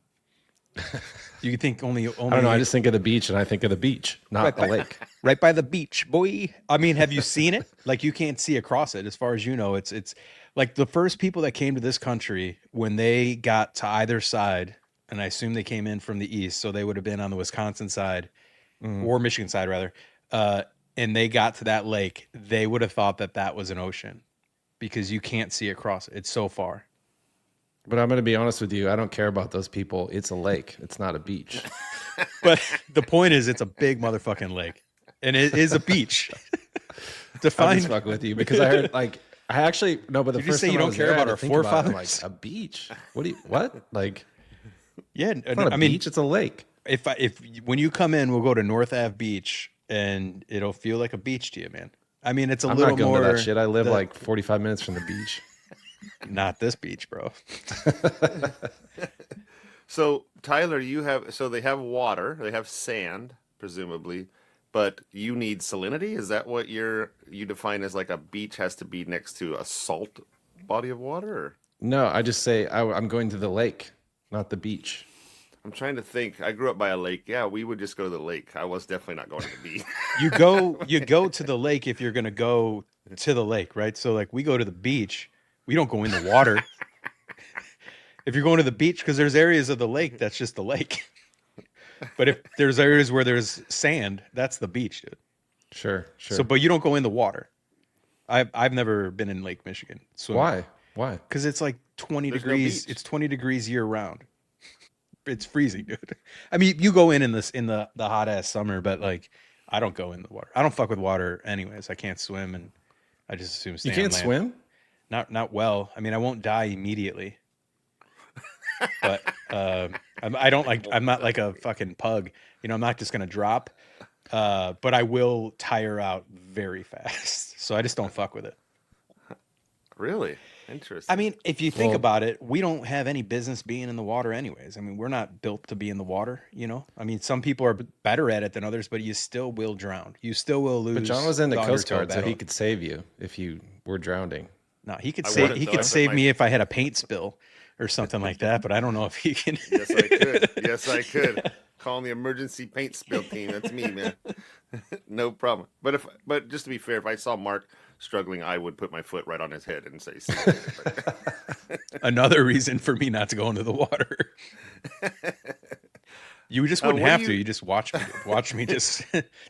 Speaker 2: You think only.
Speaker 4: I don't know. I just think of the beach, and I think of the beach, not the lake.
Speaker 2: right by the beach, boy. I mean, have you seen it? Like, you can't see across it. As far as you know, it's like the first people that came to this country when they got to either side, and I assume they came in from the east, so they would have been on the Wisconsin side
Speaker 4: Mhm.
Speaker 2: or Michigan side rather. And they got to that lake, they would have thought that that was an ocean because you can't see across it. It's so far.
Speaker 4: But I'm going to be honest with you. I don't care about those people. It's a lake. It's not a beach.
Speaker 2: But the point is, it's a big motherfucking lake, and it is a beach.
Speaker 4: I'm
Speaker 2: Define.
Speaker 4: just fucking with you because I heard like I actually no, but the
Speaker 2: Did you
Speaker 4: first
Speaker 2: say
Speaker 4: time
Speaker 2: you
Speaker 4: I
Speaker 2: don't
Speaker 4: was
Speaker 2: care
Speaker 4: there, I
Speaker 2: about
Speaker 4: had
Speaker 2: our
Speaker 4: to think about it. I'm
Speaker 2: forefathers?
Speaker 4: like a beach? What? Like
Speaker 2: Yeah,
Speaker 4: it's not a
Speaker 2: I mean,
Speaker 4: beach. It's a lake.
Speaker 2: if when you come in, we'll go to North Ave Beach, and it'll feel like a beach to you, man. I mean, it's a
Speaker 4: I'm
Speaker 2: little
Speaker 4: not going
Speaker 2: more
Speaker 4: to that shit. I live
Speaker 2: the,
Speaker 4: like 45 minutes from the beach.
Speaker 2: not this beach, bro.
Speaker 3: So Tyler, they have water, they have sand, presumably, but you need salinity. Is that what you define as like a beach has to be next to a salt body of water? Or?
Speaker 4: No, I just say I'm going to the lake, not the beach.
Speaker 3: I'm trying to think. I grew up by a lake. Yeah, we would just go to the lake. I was definitely not going to the beach.
Speaker 2: You go to the lake if you're gonna go to the lake, right? So like we go to the beach, we don't go in the water. If you're going to the beach, because there's areas of the lake that's just the lake. But if there's areas where there's sand, that's the beach, dude.
Speaker 4: Sure.
Speaker 2: So, but you don't go in the water. I've never been in Lake Michigan swimming.
Speaker 4: Why?
Speaker 2: Because it's like 20
Speaker 3: There's no
Speaker 2: degrees.
Speaker 3: beach.
Speaker 2: It's 20 degrees year round. It's freezing, dude. I mean, you go in this in the hot ass summer, but like I don't go in the water. I don't fuck with water anyways. I can't swim, and I just assume stay
Speaker 4: You
Speaker 2: on
Speaker 4: can't
Speaker 2: land.
Speaker 4: swim?
Speaker 2: Not well. I mean, I won't die immediately, but I don't like. I'm not like a fucking pug. You know, I'm not just gonna drop. But I will tire out very fast. So I just don't fuck with it.
Speaker 3: Really? Interesting.
Speaker 2: I mean, if you think
Speaker 4: Well-
Speaker 2: about it, we don't have any business being in the water anyways. I mean, we're not built to be in the water, you know? I mean, some people are better at it than others, but you still will drown. You still will lose.
Speaker 4: But John was in the Coast
Speaker 2: undertow
Speaker 4: Guard, so
Speaker 2: battle.
Speaker 4: he could save you if you were drowning.
Speaker 2: No, he could
Speaker 3: I
Speaker 2: save
Speaker 3: wouldn't,
Speaker 2: he
Speaker 3: though.
Speaker 2: could
Speaker 3: I put
Speaker 2: save
Speaker 3: my-
Speaker 2: me if I had a paint spill or something like that, but I don't know if he can.
Speaker 3: Yes, I could. Yes, I could. Calling the emergency paint spill team. That's me, man. No problem. But just to be fair, if I saw Mark struggling, I would put my foot right on his head and say, "See you later."
Speaker 2: Another reason for me not to go into the water. You just wouldn't
Speaker 3: what do
Speaker 2: have
Speaker 3: you-
Speaker 2: to. You just watch me. Dude. Watch me just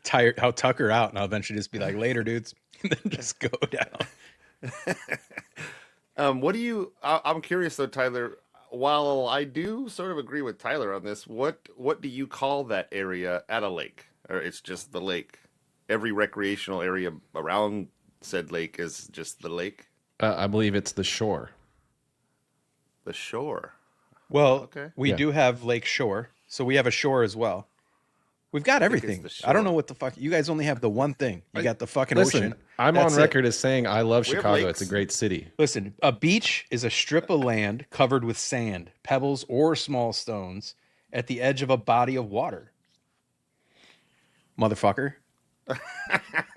Speaker 2: tire. I'll tuck her out, and I'll eventually just be like, "Later, dudes," and then just go down.
Speaker 3: What do you? I'm curious though, Tyler. While I do sort of agree with Tyler on this, what do you call that area at a lake? Or it's just the lake? Every recreational area around said lake is just the lake,
Speaker 4: I believe it's the shore.
Speaker 3: the shore.
Speaker 2: Well,
Speaker 3: Okay.
Speaker 2: we
Speaker 4: Yeah.
Speaker 2: do have Lake Shore, so we have a shore as well. We've got
Speaker 3: think it's
Speaker 2: everything.
Speaker 3: the
Speaker 2: I don't know
Speaker 3: shore.
Speaker 2: what the fuck. You guys only have the one thing. You got the fucking
Speaker 4: Listen,
Speaker 2: ocean.
Speaker 4: I'm
Speaker 2: That's
Speaker 4: on
Speaker 2: it.
Speaker 4: record as saying I love
Speaker 3: We have
Speaker 4: Chicago.
Speaker 3: lakes.
Speaker 4: It's a great city.
Speaker 2: Listen, a beach is a strip of land covered with sand, pebbles, or small stones at the edge of a body of water. Motherfucker.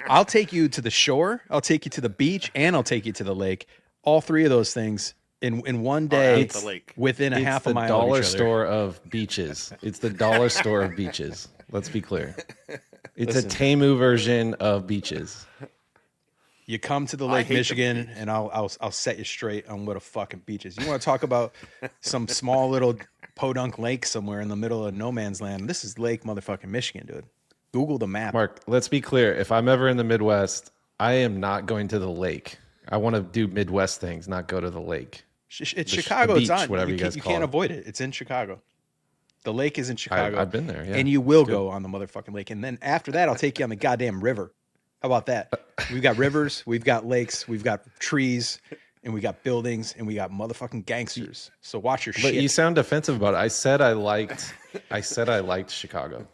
Speaker 2: I'll take you to the shore, I'll take you to the beach, and I'll take you to the lake. All three of those things in one day
Speaker 3: at the lake.
Speaker 2: within a
Speaker 4: It's
Speaker 2: half
Speaker 4: the
Speaker 2: a mile
Speaker 4: dollar
Speaker 2: of each other.
Speaker 4: store of beaches. It's the dollar store of beaches. Let's be clear. It's
Speaker 2: Listen.
Speaker 4: a Temu version of beaches.
Speaker 2: You come to the
Speaker 3: I
Speaker 2: Lake
Speaker 3: hate the
Speaker 2: Michigan,
Speaker 3: beach.
Speaker 2: and I'll set you straight on what a fucking beach is. You want to talk about some small little podunk lake somewhere in the middle of no man's land? This is Lake motherfucking Michigan, dude. Google the map.
Speaker 4: Mark, let's be clear. If I'm ever in the Midwest, I am not going to the lake. I want to do Midwest things, not go to the lake.
Speaker 2: It's
Speaker 4: the
Speaker 2: Chicago.
Speaker 4: beach,
Speaker 2: It's on.
Speaker 4: whatever you
Speaker 2: can't,
Speaker 4: guys
Speaker 2: you
Speaker 4: call
Speaker 2: can't
Speaker 4: it.
Speaker 2: avoid it. It's in Chicago. The lake is in Chicago.
Speaker 4: I've been there, yeah.
Speaker 2: And you will
Speaker 4: It's good.
Speaker 2: go on the motherfucking lake. And then after that, I'll take you on the goddamn river. How about that? We've got rivers, we've got lakes, we've got trees, and we got buildings, and we got motherfucking gangsters. So watch your
Speaker 4: But
Speaker 2: shit.
Speaker 4: you sound defensive about it. I said I liked Chicago.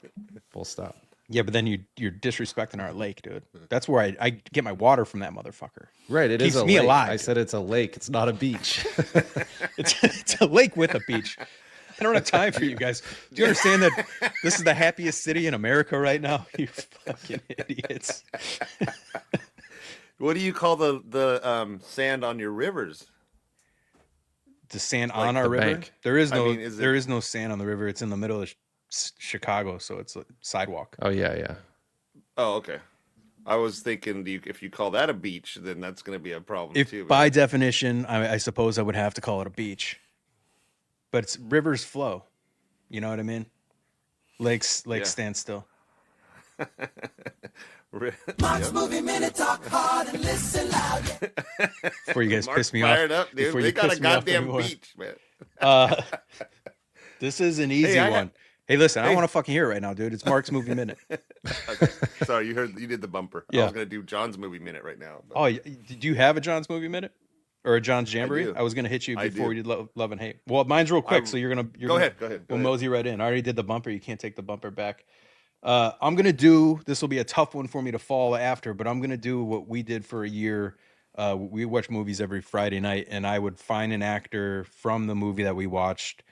Speaker 4: Full stop.
Speaker 2: Yeah, but then you're disrespecting our lake, dude. That's where I get my water from that motherfucker.
Speaker 4: Right, it is
Speaker 2: Keeps
Speaker 4: a
Speaker 2: me
Speaker 4: lake.
Speaker 2: alive,
Speaker 4: I
Speaker 2: dude.
Speaker 4: said it's a lake. It's not a beach.
Speaker 2: It's a lake with a beach. I don't have time for you guys. Do you understand that this is the happiest city in America right now? You fucking idiots.
Speaker 3: What do you call the sand on your rivers?
Speaker 2: The sand
Speaker 3: Like
Speaker 2: on our
Speaker 4: the
Speaker 2: river.
Speaker 4: bank.
Speaker 2: There is
Speaker 3: I
Speaker 2: no
Speaker 3: mean, is
Speaker 2: there
Speaker 3: it-
Speaker 2: is no sand on the river. It's in the middle of Chicago, so it's a sidewalk.
Speaker 4: Oh yeah, yeah.
Speaker 3: Oh, okay. I was thinking if you call that a beach, then that's going to be a problem
Speaker 2: If
Speaker 3: too,
Speaker 2: by
Speaker 3: man.
Speaker 2: definition, I suppose I would have to call it a beach, but it's rivers flow. You know what I mean? Lakes
Speaker 3: Yeah.
Speaker 2: stand still.
Speaker 1: Mark's
Speaker 3: Yep.
Speaker 1: Movie Minute, talk hard and listen loud.
Speaker 2: Before you guys
Speaker 3: Mark's
Speaker 2: piss me off,
Speaker 3: fired up, dude.
Speaker 2: before
Speaker 3: They
Speaker 2: you
Speaker 3: got a
Speaker 2: piss me off
Speaker 3: goddamn
Speaker 2: anymore.
Speaker 3: beach, man.
Speaker 2: Uh, this is an easy
Speaker 3: Hey, I
Speaker 2: one.
Speaker 3: had.
Speaker 2: Hey, listen, I don't
Speaker 3: Hey.
Speaker 2: want to fucking hear it right now, dude. It's Mark's Movie Minute.
Speaker 3: Okay. Sorry, you did the bumper. I
Speaker 2: Yeah.
Speaker 3: was going to do John's movie minute right now. But
Speaker 2: Oh, did you have a John's Movie Minute or a John's Jamboree?
Speaker 3: do.
Speaker 2: I was gonna hit you
Speaker 3: I
Speaker 2: before
Speaker 3: do.
Speaker 2: we did love and hate. Well, mine's real quick, so you're
Speaker 3: Go
Speaker 2: gonna
Speaker 3: ahead. Go ahead. Go
Speaker 2: we'll
Speaker 3: ahead.
Speaker 2: mosey right in. I already did the bumper. You can't take the bumper back. I'm gonna do this. Will be a tough one for me to follow after, but I'm gonna do what we did for a year. We watch movies every Friday night, and I would find an actor from the movie that we watched,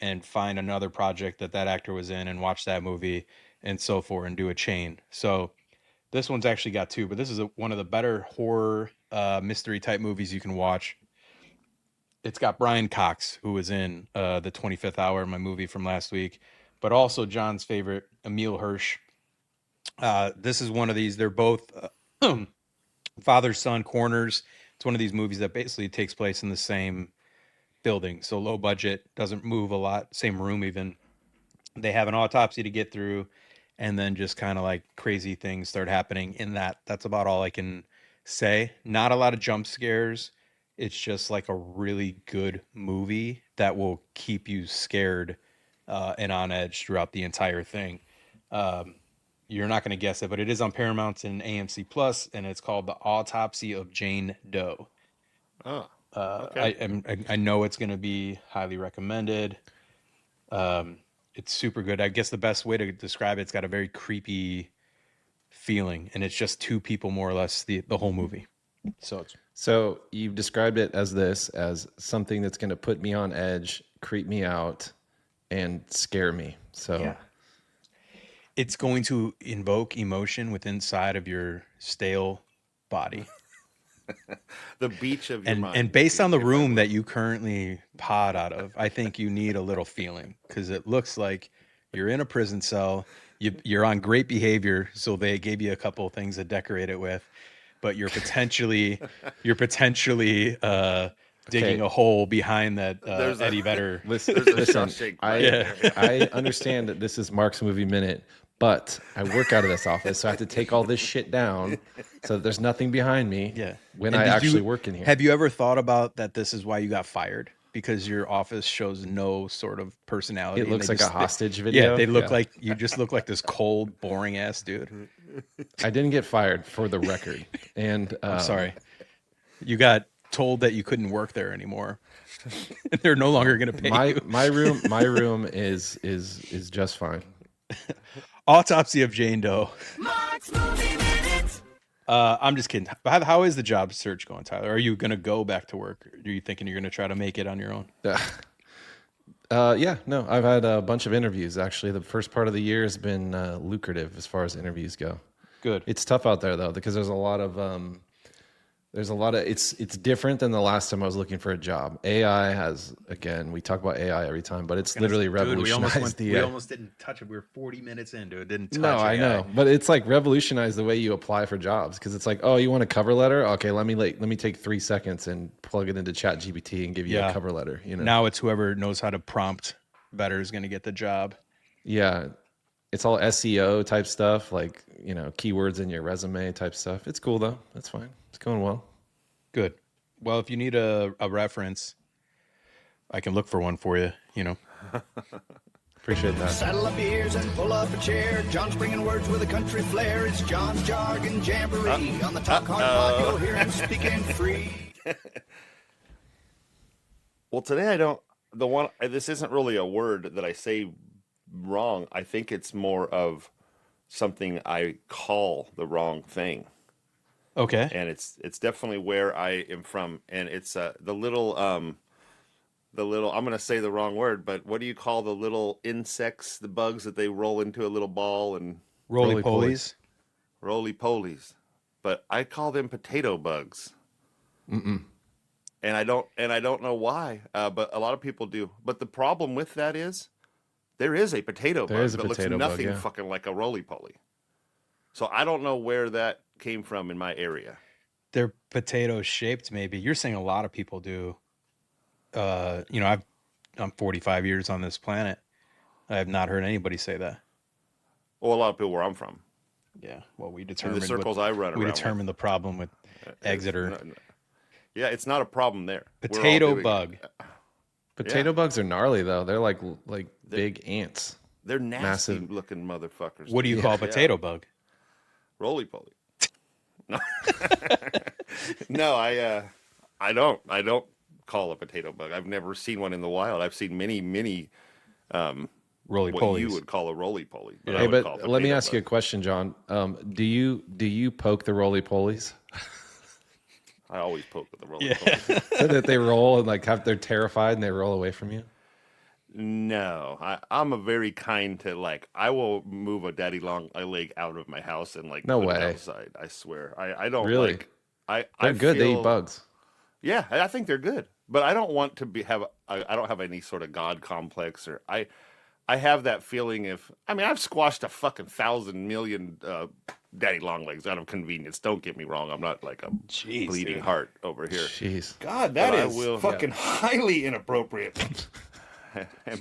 Speaker 2: and find another project that that actor was in, and watch that movie, and so forth, and do a chain. So this one's actually got two, but this is one of the better horror mystery type movies you can watch. It's got Brian Cox, who was in the 25th Hour, my movie from last week, but also John's favorite, Emil Hirsch. This is one of these. They're both father son corners. It's one of these movies that basically takes place in the same building, so low budget, doesn't move a lot, same room even. They have an autopsy to get through, and then just kind of like crazy things start happening in that. That's about all I can say. Not a lot of jump scares. It's just like a really good movie that will keep you scared and on edge throughout the entire thing. Um, you're not going to guess it, but it is on Paramount and AMC Plus, and it's called The Autopsy of Jane Doe.
Speaker 3: Oh,
Speaker 2: I
Speaker 3: okay.
Speaker 2: am I know it's going to be highly recommended. Um, it's super good. I guess the best way to describe it's got a very creepy feeling, and it's just two people more or less the whole movie. So it's
Speaker 4: So you've described it as something that's going to put me on edge, creep me out, and scare me. So
Speaker 2: yeah, it's going to invoke emotion within inside of your stale body.
Speaker 3: The beach of your mind,
Speaker 2: And based on the
Speaker 3: if I
Speaker 2: room
Speaker 3: will.
Speaker 2: that you currently pod out of, I think you need a little feeling, because it looks like you're in a prison cell. You're on great behavior, so they gave you a couple of things to decorate it with, but you're potentially digging
Speaker 4: okay,
Speaker 2: a hole behind that
Speaker 3: There's a
Speaker 2: Eddie Vedder.
Speaker 4: listen,
Speaker 3: there's a
Speaker 4: listen.
Speaker 3: Shawshank
Speaker 4: I
Speaker 3: right
Speaker 2: Yeah.
Speaker 3: there.
Speaker 4: I understand that this is Mark's Movie Minute, but I work out of this office, so I have to take all this shit down so that there's nothing behind me
Speaker 2: Yeah.
Speaker 4: when
Speaker 2: And
Speaker 4: I
Speaker 2: did
Speaker 4: actually
Speaker 2: you
Speaker 4: work in here.
Speaker 2: have you ever thought about that this is why you got fired? Because your office shows no sort of personality.
Speaker 4: It
Speaker 2: And
Speaker 4: looks like a hostage
Speaker 2: yeah,
Speaker 4: video.
Speaker 2: they look
Speaker 4: Yeah.
Speaker 2: like you just look like this cold, boring ass dude.
Speaker 4: I didn't get fired, for the record. And
Speaker 2: I'm sorry. You got told that you couldn't work there anymore. And they're no longer gonna pay
Speaker 4: my
Speaker 2: you.
Speaker 4: my room is just fine.
Speaker 2: Autopsy of Jane Doe.
Speaker 1: Mark's Movie Minute.
Speaker 2: I'm just kidding. How is the job search going, Tyler? Are you gonna go back to work? Are you thinking you're gonna try to make it on your own?
Speaker 4: Yeah, no, I've had a bunch of interviews. Actually, the first part of the year has been lucrative as far as interviews go.
Speaker 2: Good.
Speaker 4: It's tough out there though, because it's different than the last time I was looking for a job. AI has, again, we talk about AI every time, but it's literally revolutionized
Speaker 2: we almost didn't touch it. We were 40 minutes into it. Didn't touch
Speaker 4: No, I
Speaker 2: AI.
Speaker 4: know, but it's like revolutionized the way you apply for jobs, because it's like, oh, you want a cover letter? Okay, let me take 3 seconds and plug it into Chat GPT and give you
Speaker 2: Yeah.
Speaker 4: a cover letter. You know,
Speaker 2: Now it's whoever knows how to prompt better is gonna get the job.
Speaker 4: yeah, it's all SEO type stuff, like keywords in your resume type stuff. It's cool though. It's fine. It's going well.
Speaker 2: Good. Well, if you need a reference, I can look for one for you.
Speaker 4: Appreciate that.
Speaker 1: Saddle up your ears and pull up a chair. John's bringing words with a country flair. It's John's Jargon Jamboree. On the Talk Hard Pod, you'll hear him speaking free.
Speaker 3: Well, today this isn't really a word that I say wrong. I think it's more of something I call the wrong thing.
Speaker 2: Okay.
Speaker 3: And it's definitely where I am from. And it's the little I'm gonna say the wrong word, but what do you call the little insects, the bugs that they roll into a little ball and
Speaker 2: Roly
Speaker 4: Roly-polies.
Speaker 2: polies.
Speaker 3: roly polies? But I call them potato bugs. And I don't know why, but a lot of people do. But the problem with that is there is a potato
Speaker 4: There
Speaker 3: bug
Speaker 4: is a
Speaker 3: that looks
Speaker 4: potato bug,
Speaker 3: nothing
Speaker 4: yeah.
Speaker 3: fucking like a roly poly. So I don't know where that came from in my area.
Speaker 2: They're potato shaped, maybe. You're saying a lot of people do. I'm 45 years on this planet. I have not heard anybody say that.
Speaker 3: Well, a lot of people where I'm from.
Speaker 2: Yeah. Well, we
Speaker 3: In the
Speaker 2: determined
Speaker 3: circles I run
Speaker 2: we
Speaker 3: around
Speaker 2: determined the problem with
Speaker 3: with.
Speaker 2: Exeter.
Speaker 3: Yeah, it's not a problem there. We're all
Speaker 2: Potato
Speaker 3: doing it.
Speaker 2: bug.
Speaker 4: Potato bugs are gnarly though. They're like big ants.
Speaker 3: They're nasty
Speaker 4: Massive.
Speaker 3: looking motherfuckers.
Speaker 2: What do you
Speaker 3: dude.
Speaker 2: call a
Speaker 3: Yeah.
Speaker 2: potato bug?
Speaker 3: Roly poly. No, no, I don't call a potato bug. I've never seen one in the wild. I've seen many
Speaker 2: Roly
Speaker 3: what you
Speaker 2: polies.
Speaker 3: would call a roly poly.
Speaker 2: Yeah.
Speaker 4: Hey, but let me ask you a question, John. Do you poke the roly polies
Speaker 3: I always poke with the roly
Speaker 2: Yeah.
Speaker 3: poly.
Speaker 4: so that they roll and they're terrified and they roll away from you?
Speaker 3: No, I'm a very kind to I will move a daddy long leg out of my house and
Speaker 4: No
Speaker 3: put it
Speaker 4: way.
Speaker 3: outside. I swear. I don't
Speaker 4: Really?
Speaker 3: I
Speaker 4: They're good. They
Speaker 3: feel-
Speaker 4: eat bugs.
Speaker 3: Yeah, I think they're good, but I don't want to I don't have any sort of god complex or I have that feeling I've squashed a fucking 1,000 million daddy long legs out of convenience. Don't get me wrong. I'm not like a
Speaker 2: Jeez,
Speaker 3: bleeding
Speaker 2: dude.
Speaker 3: heart over here.
Speaker 4: Jeez.
Speaker 3: God, that is fucking highly inappropriate.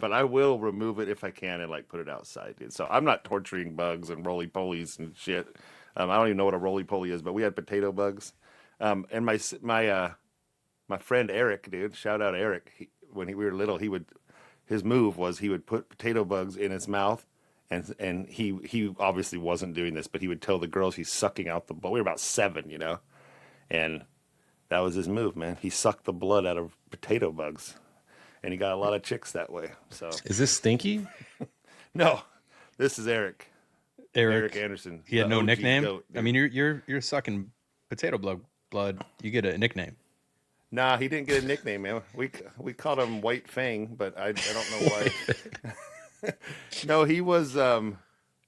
Speaker 3: But I will remove it if I can and like put it outside, dude. So I'm not torturing bugs and roly polies and shit. I don't even know what a roly poly is, but we had potato bugs. And my friend Eric, dude, shout out Eric. When we were little, his move was he would put potato bugs in his mouth, and he obviously wasn't doing this, but he would tell the girls he's sucking out the blood. We were about 7, and that was his move, man. He sucked the blood out of potato bugs, and he got a lot of chicks that way. So
Speaker 4: Is this stinky?
Speaker 3: no, this is Eric
Speaker 2: Eric.
Speaker 3: Anderson.
Speaker 2: He had
Speaker 3: the
Speaker 2: no
Speaker 3: OG
Speaker 2: nickname.
Speaker 3: goat,
Speaker 2: I
Speaker 3: dude.
Speaker 2: mean, you're sucking potato blood. You get a nickname.
Speaker 3: Nah, he didn't get a nickname, man. We called him White Fang, but I don't know why. No, he was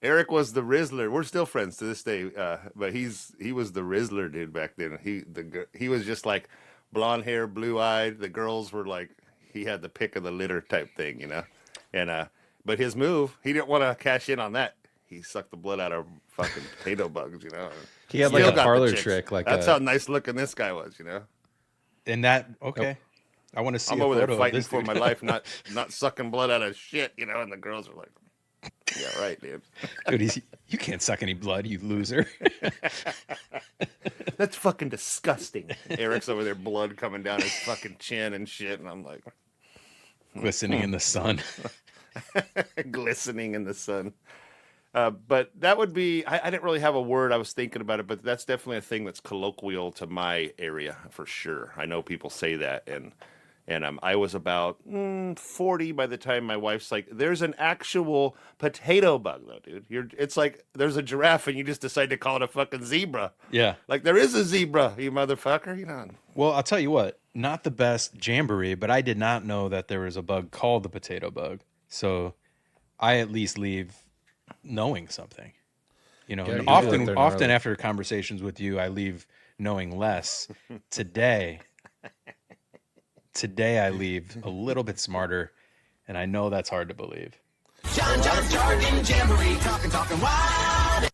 Speaker 3: Eric was the Rizzler. We're still friends to this day, but he was the Rizzler dude back then. He was just like blonde hair, blue eyed. The girls were like he had the pick of the litter type thing, And but his move, he didn't want to cash in on that. He sucked the blood out of fucking potato bugs,
Speaker 4: He had
Speaker 3: Still
Speaker 4: like a
Speaker 3: got the
Speaker 4: parlor
Speaker 3: chicks.
Speaker 4: trick.
Speaker 3: That's how nice looking this guy was,
Speaker 2: And that okay. I want to see
Speaker 3: I'm
Speaker 2: a
Speaker 3: over
Speaker 2: photo
Speaker 3: there
Speaker 2: of
Speaker 3: fighting
Speaker 2: this
Speaker 3: for
Speaker 2: dude.
Speaker 3: my life, not sucking blood out of shit, and the girls are like, yeah, right, dude.
Speaker 2: Dude, you can't suck any blood, you loser.
Speaker 3: That's fucking disgusting. Eric's over there, blood coming down his fucking chin and shit, and I'm like,
Speaker 2: Glistening in the sun.
Speaker 3: glistening in the sun. But that would be, I didn't really have a word. I was thinking about it, but that's definitely a thing that's colloquial to my area for sure. I know people say that. And I was about 40 by the time my wife's like, there's an actual potato bug though, dude. It's like there's a giraffe and you just decide to call it a fucking zebra.
Speaker 2: Yeah.
Speaker 3: Like there is a zebra, you motherfucker,
Speaker 2: Well, I'll tell you what, not the best jamboree, but I did not know that there was a bug called the potato bug. So I at least leave knowing something.
Speaker 4: Yeah,
Speaker 2: And
Speaker 4: you do that,
Speaker 2: often
Speaker 4: they're gnarly.
Speaker 2: after conversations with you, I leave knowing less. Today I leave a little bit smarter, and I know that's hard to believe.
Speaker 1: John Jargon Jamboree, talking wild.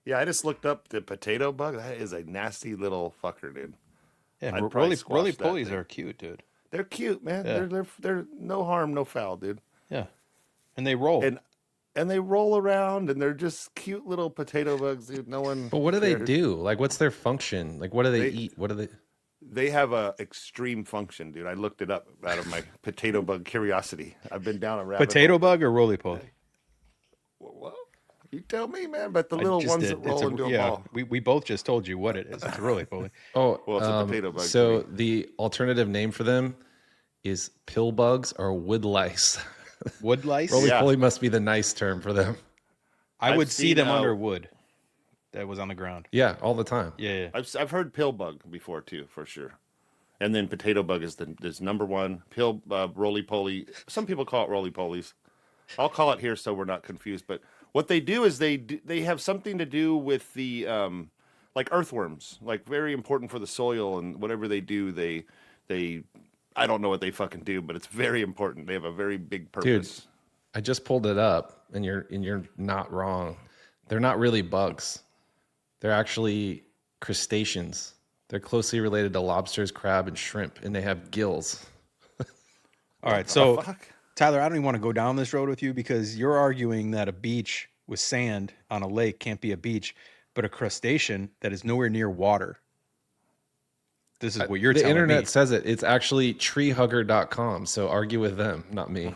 Speaker 3: Yeah, I just looked up the potato bug. That is a nasty little fucker, dude.
Speaker 2: Yeah,
Speaker 3: I'd probably squash
Speaker 2: roly
Speaker 3: that
Speaker 2: polies
Speaker 3: thing.
Speaker 2: are cute, dude.
Speaker 3: They're cute, man.
Speaker 2: Yeah.
Speaker 3: They're no harm, no foul, dude.
Speaker 2: Yeah, and they roll.
Speaker 3: And they roll around, and they're just cute little potato bugs, dude. No one.
Speaker 4: But what do they
Speaker 3: cares.
Speaker 4: do? Like, what's their function? Like, what do they
Speaker 3: They-
Speaker 4: eat? What do they?
Speaker 3: They have a extreme function, dude. I looked it up out of my potato bug curiosity. I've been down a rabbit
Speaker 2: Potato
Speaker 3: hole.
Speaker 2: bug or roly poly?
Speaker 3: Well, you tell me, man. But the
Speaker 2: I
Speaker 3: little
Speaker 2: just
Speaker 3: ones
Speaker 2: did.
Speaker 3: that roll into a ball.
Speaker 2: We both just told you what it is. It's a roly poly.
Speaker 4: Oh,
Speaker 3: Well, it's a potato bug to
Speaker 4: So
Speaker 3: me.
Speaker 4: the alternative name for them is pill bugs or wood lice.
Speaker 2: Wood lice.
Speaker 4: Roly
Speaker 3: Yeah.
Speaker 4: poly must be the nice term for them.
Speaker 2: I
Speaker 3: I've
Speaker 2: would see
Speaker 3: seen
Speaker 2: them
Speaker 3: how-
Speaker 2: under wood that was on the ground.
Speaker 4: Yeah, all the time.
Speaker 2: Yeah.
Speaker 3: I've heard pill bug before too, for sure. And then potato bug is number one. Pill roly poly. Some people call it roly polies. I'll call it here so we're not confused. But what they do is they have something to do with the like earthworms, like very important for the soil and whatever they do. They I don't know what they fucking do, but it's very important. They have a very big
Speaker 4: Dude,
Speaker 3: purpose.
Speaker 4: I just pulled it up, and you're not wrong. They're not really bugs. They're actually crustaceans. They're closely related to lobsters, crab, and shrimp, and they have gills.
Speaker 2: All right, so Tyler, I don't even want to go down this road with you because you're arguing that a beach with sand on a lake can't be a beach, but a crustacean that is nowhere near water. This is what you're
Speaker 4: The
Speaker 2: telling me.
Speaker 4: internet says it. It's actually treehugger.com. So argue with them, not me.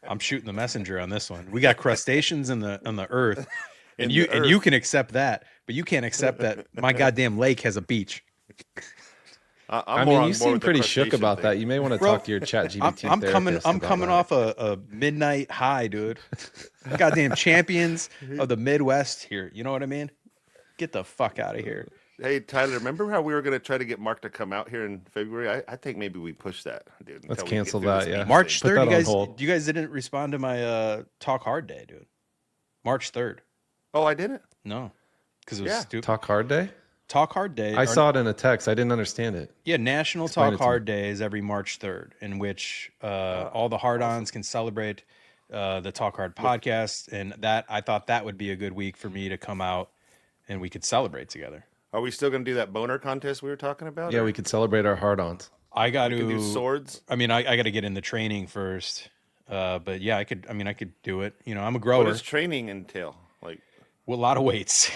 Speaker 2: I'm shooting the messenger on this one. We got crustaceans on the earth, and
Speaker 3: In
Speaker 2: you
Speaker 3: the
Speaker 2: and you
Speaker 3: earth.
Speaker 2: can accept that, but you can't accept that my goddamn lake has a beach.
Speaker 3: I'm
Speaker 4: I
Speaker 3: more
Speaker 4: mean,
Speaker 3: on
Speaker 4: you
Speaker 3: board
Speaker 4: seem
Speaker 3: with the
Speaker 4: pretty shook
Speaker 3: crustacean
Speaker 4: about
Speaker 3: thing.
Speaker 4: that. You may want to
Speaker 2: Bro,
Speaker 4: talk to your chat GPT
Speaker 2: I'm coming
Speaker 4: therapist about that.
Speaker 2: off a midnight high, dude. Goddamn champions of the Midwest here. You know what I mean? Get the fuck out of here.
Speaker 3: Hey, Tyler, remember how we were going to try to get Mark to come out here in February? I think maybe we push that, dude.
Speaker 4: Let's
Speaker 3: until we get
Speaker 4: cancel
Speaker 3: through this
Speaker 4: that, yeah.
Speaker 3: beach
Speaker 2: March
Speaker 3: thing.
Speaker 4: Put
Speaker 2: 3rd,
Speaker 4: that on hold.
Speaker 2: you guys didn't respond to my Talk Hard Day, dude. March 3rd.
Speaker 3: Oh, I didn't?
Speaker 2: No. Because it was
Speaker 3: Yeah.
Speaker 2: stupid.
Speaker 4: Talk Hard Day?
Speaker 2: Talk Hard Day.
Speaker 4: I saw it in a text. I didn't understand it.
Speaker 2: Yeah, National
Speaker 4: Explain
Speaker 2: Talk
Speaker 4: it to me.
Speaker 2: Hard Day is every March 3rd, in which all the hard-ons can celebrate the Talk Hard podcast, and that I thought that would be a good week for me to come out and we could celebrate together.
Speaker 3: Are we still going to do that boner contest we were talking about?
Speaker 4: Yeah,
Speaker 3: or
Speaker 4: we could celebrate our hard-ons.
Speaker 2: I got
Speaker 3: we can do
Speaker 2: to
Speaker 3: swords?
Speaker 2: I mean, I got to get in the training first, but yeah, I could do it. You know, I'm a
Speaker 3: What
Speaker 2: grower.
Speaker 3: does training entail? Like
Speaker 2: With a lot of weights.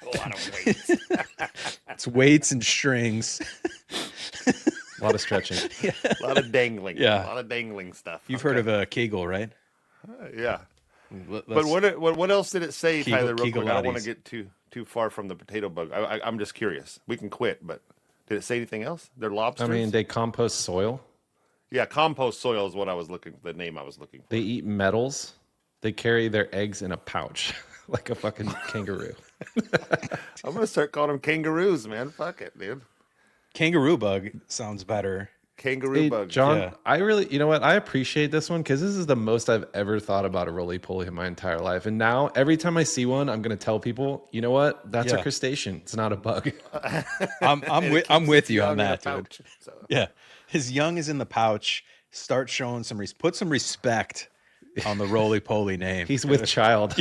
Speaker 3: a lot of weight.
Speaker 2: It's weights and strings.
Speaker 4: A lot of stretching.
Speaker 3: A lot of dangling.
Speaker 2: Yeah.
Speaker 3: A lot of dangling stuff.
Speaker 2: You've heard of a Kegel, right?
Speaker 3: Yeah.
Speaker 2: Let's-
Speaker 3: But what else did it say,
Speaker 2: Kegel-
Speaker 3: Tyler, real quick? I don't want to
Speaker 2: Kegelati's.
Speaker 3: get too far from the potato bug. I'm just curious. We can quit, but did it say anything else? They're
Speaker 4: I
Speaker 3: lobsters?
Speaker 4: mean, they compost soil.
Speaker 3: yeah, compost soil is what I was the name I was looking for.
Speaker 4: They eat metals. They carry their eggs in a pouch like a fucking kangaroo.
Speaker 3: I'm going to start calling them kangaroos, man. Fuck it, dude.
Speaker 2: Kangaroo bug sounds better.
Speaker 3: Kangaroo
Speaker 4: Hey,
Speaker 3: bug.
Speaker 4: John,
Speaker 2: Yeah.
Speaker 4: I really, you know what? I appreciate this one because this is the most I've ever thought about a roly-poly in my entire life. And now every time I see one, I'm going to tell people, you know what? That's
Speaker 2: Yeah.
Speaker 4: a crustacean. It's not a bug.
Speaker 2: I'm with you on
Speaker 3: Young in a
Speaker 2: that, dude.
Speaker 3: pouch, so.
Speaker 2: Yeah, his young is in the pouch. Start showing put some respect on the roly poly name.
Speaker 4: He's with child.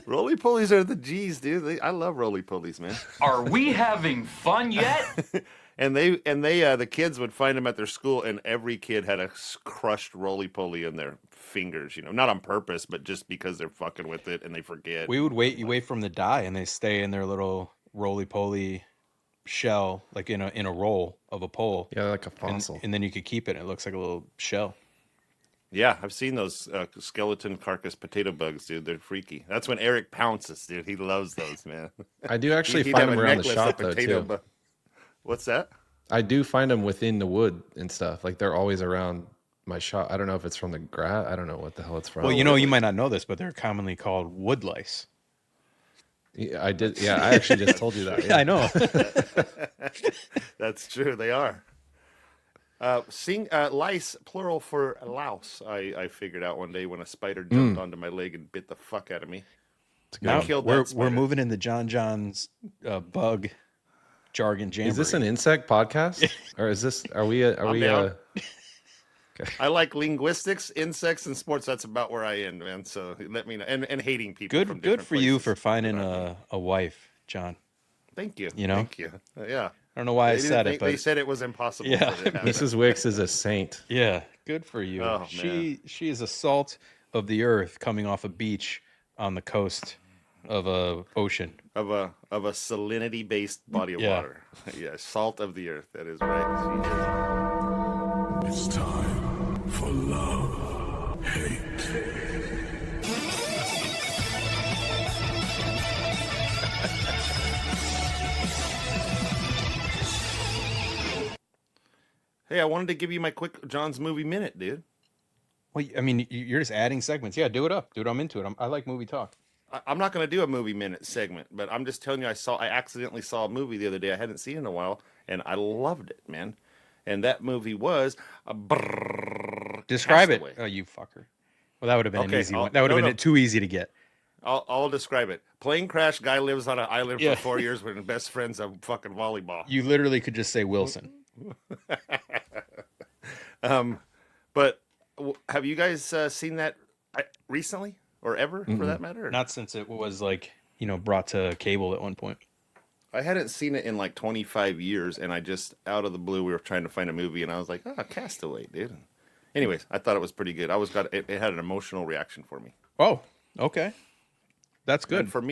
Speaker 3: Roly polies are the G's, dude. I love roly polies, man.
Speaker 5: Are we having fun yet?
Speaker 3: And the kids would find them at their school, and every kid had a crushed roly poly in their fingers. You know, not on purpose, but just because they're fucking with it and they forget.
Speaker 2: We would wait. You wait for them to die, and they stay in their little roly poly shell, like in a roll of a pole.
Speaker 4: Yeah, like a
Speaker 2: And,
Speaker 4: fossil.
Speaker 2: and then you could keep it. It looks like a little shell.
Speaker 3: Yeah, I've seen those skeleton carcass potato bugs, dude. They're freaky. That's when Eric pounces, dude. He loves those, man.
Speaker 4: I do actually
Speaker 3: He'd
Speaker 4: find
Speaker 3: have
Speaker 4: them
Speaker 3: a
Speaker 4: around the
Speaker 3: necklace
Speaker 4: shop,
Speaker 3: of
Speaker 4: though,
Speaker 3: potato
Speaker 4: too.
Speaker 3: What's that?
Speaker 4: I do find them within the wood and stuff. Like they're always around my shop. I don't know if it's from the grass. I don't know what the hell it's from.
Speaker 2: Well, you know, you might not know this, but they're commonly called wood lice.
Speaker 4: Yeah, I did. Yeah, I actually just told you that. Yeah.
Speaker 2: I know.
Speaker 3: That's true. They are. Lice, plural for louse. I figured out one day when a spider jumped onto my leg and bit the fuck out of me.
Speaker 2: Now
Speaker 3: killed that
Speaker 2: we're
Speaker 3: spider.
Speaker 2: moving into John's bug jargon jamboree.
Speaker 4: Is this an insect podcast, or is this? Are we?
Speaker 3: I'm down. I like linguistics, insects, and sports. That's about where I end, man. So let me know. And hating people. From
Speaker 2: good
Speaker 3: different
Speaker 2: for you
Speaker 3: places.
Speaker 2: for finding a wife, John.
Speaker 3: Thank you.
Speaker 2: You know?
Speaker 3: Thank you. Yeah.
Speaker 2: I don't know why I
Speaker 3: They
Speaker 2: said
Speaker 3: didn't
Speaker 2: it,
Speaker 3: think-
Speaker 2: but
Speaker 3: they said it was impossible.
Speaker 2: Yeah.
Speaker 3: but it happened.
Speaker 4: Mrs. Wicks is a saint.
Speaker 2: yeah, good for you.
Speaker 3: Oh,
Speaker 2: she is a salt of the earth coming off a beach on the coast of a ocean.
Speaker 3: of a salinity based body of
Speaker 2: Yeah.
Speaker 3: water. Yeah, salt of the earth. That is right.
Speaker 6: It's time for love, hate.
Speaker 3: Hey, I wanted to give you my quick John's movie minute, dude.
Speaker 2: Well, I mean, you're just adding segments. Yeah, do it up, dude. I'm into it. I like movie talk.
Speaker 3: I'm not going to do a movie minute segment, but I'm just telling you, I accidentally saw a movie the other day I hadn't seen in a while, and I loved it, man. And that movie was
Speaker 2: Describe
Speaker 3: Castaway.
Speaker 2: it. Oh, you fucker. Well, that would have been an
Speaker 3: Okay,
Speaker 2: easy
Speaker 3: I'll-
Speaker 2: one. That would have
Speaker 3: no,
Speaker 2: been
Speaker 3: no.
Speaker 2: too easy to get.
Speaker 3: I'll describe it. Plane crash. Guy lives on an island
Speaker 2: Yeah.
Speaker 3: for 4 years with his best friend's a fucking volleyball.
Speaker 2: You literally could just say Wilson.
Speaker 3: But have you guys seen that recently or ever for that matter?
Speaker 2: Not since it was like, brought to cable at one point.
Speaker 3: I hadn't seen it in like 25 years, and I just out of the blue we were trying to find a movie, and I was like, Castaway, dude. Anyways, I thought it was pretty good. It had an emotional reaction for me.
Speaker 2: Oh, okay. That's good.
Speaker 3: And for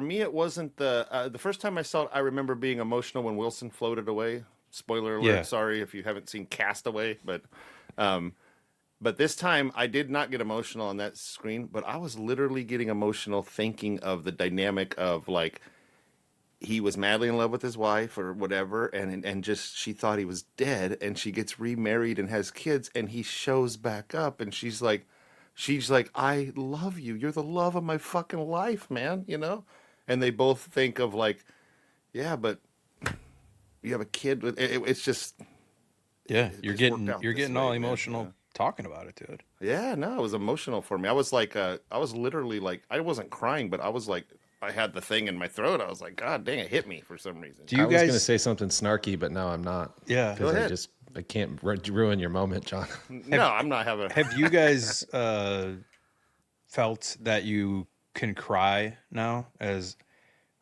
Speaker 3: me, it wasn't the first time I saw it. I remember being emotional when Wilson floated away. Spoiler alert!
Speaker 2: Yeah.
Speaker 3: Sorry if you haven't seen Castaway, but this time I did not get emotional on that screen. But I was literally getting emotional thinking of the dynamic of like he was madly in love with his wife or whatever, and just she thought he was dead, and she gets remarried and has kids, and he shows back up, and she's like, I love you. You're the love of my fucking life, man. And they both think of like, yeah, but you have a kid with it's just
Speaker 2: Yeah,
Speaker 3: it
Speaker 2: you're
Speaker 3: just worked
Speaker 2: getting
Speaker 3: out
Speaker 2: you're
Speaker 3: this
Speaker 2: getting
Speaker 3: way,
Speaker 2: all
Speaker 3: man.
Speaker 2: emotional talking about it, dude.
Speaker 3: Yeah, no, it was emotional for me. I was like, I was literally like, I wasn't crying, but I was like, I had the thing in my throat. I was like, God dang, it hit me for some reason.
Speaker 2: Do you
Speaker 4: I was
Speaker 2: guys
Speaker 4: gonna say something snarky, but now I'm not.
Speaker 2: Yeah.
Speaker 3: Go ahead.
Speaker 4: I can't ruin your moment, John.
Speaker 3: No, I'm not having.
Speaker 2: Have you guys felt that you can cry now? As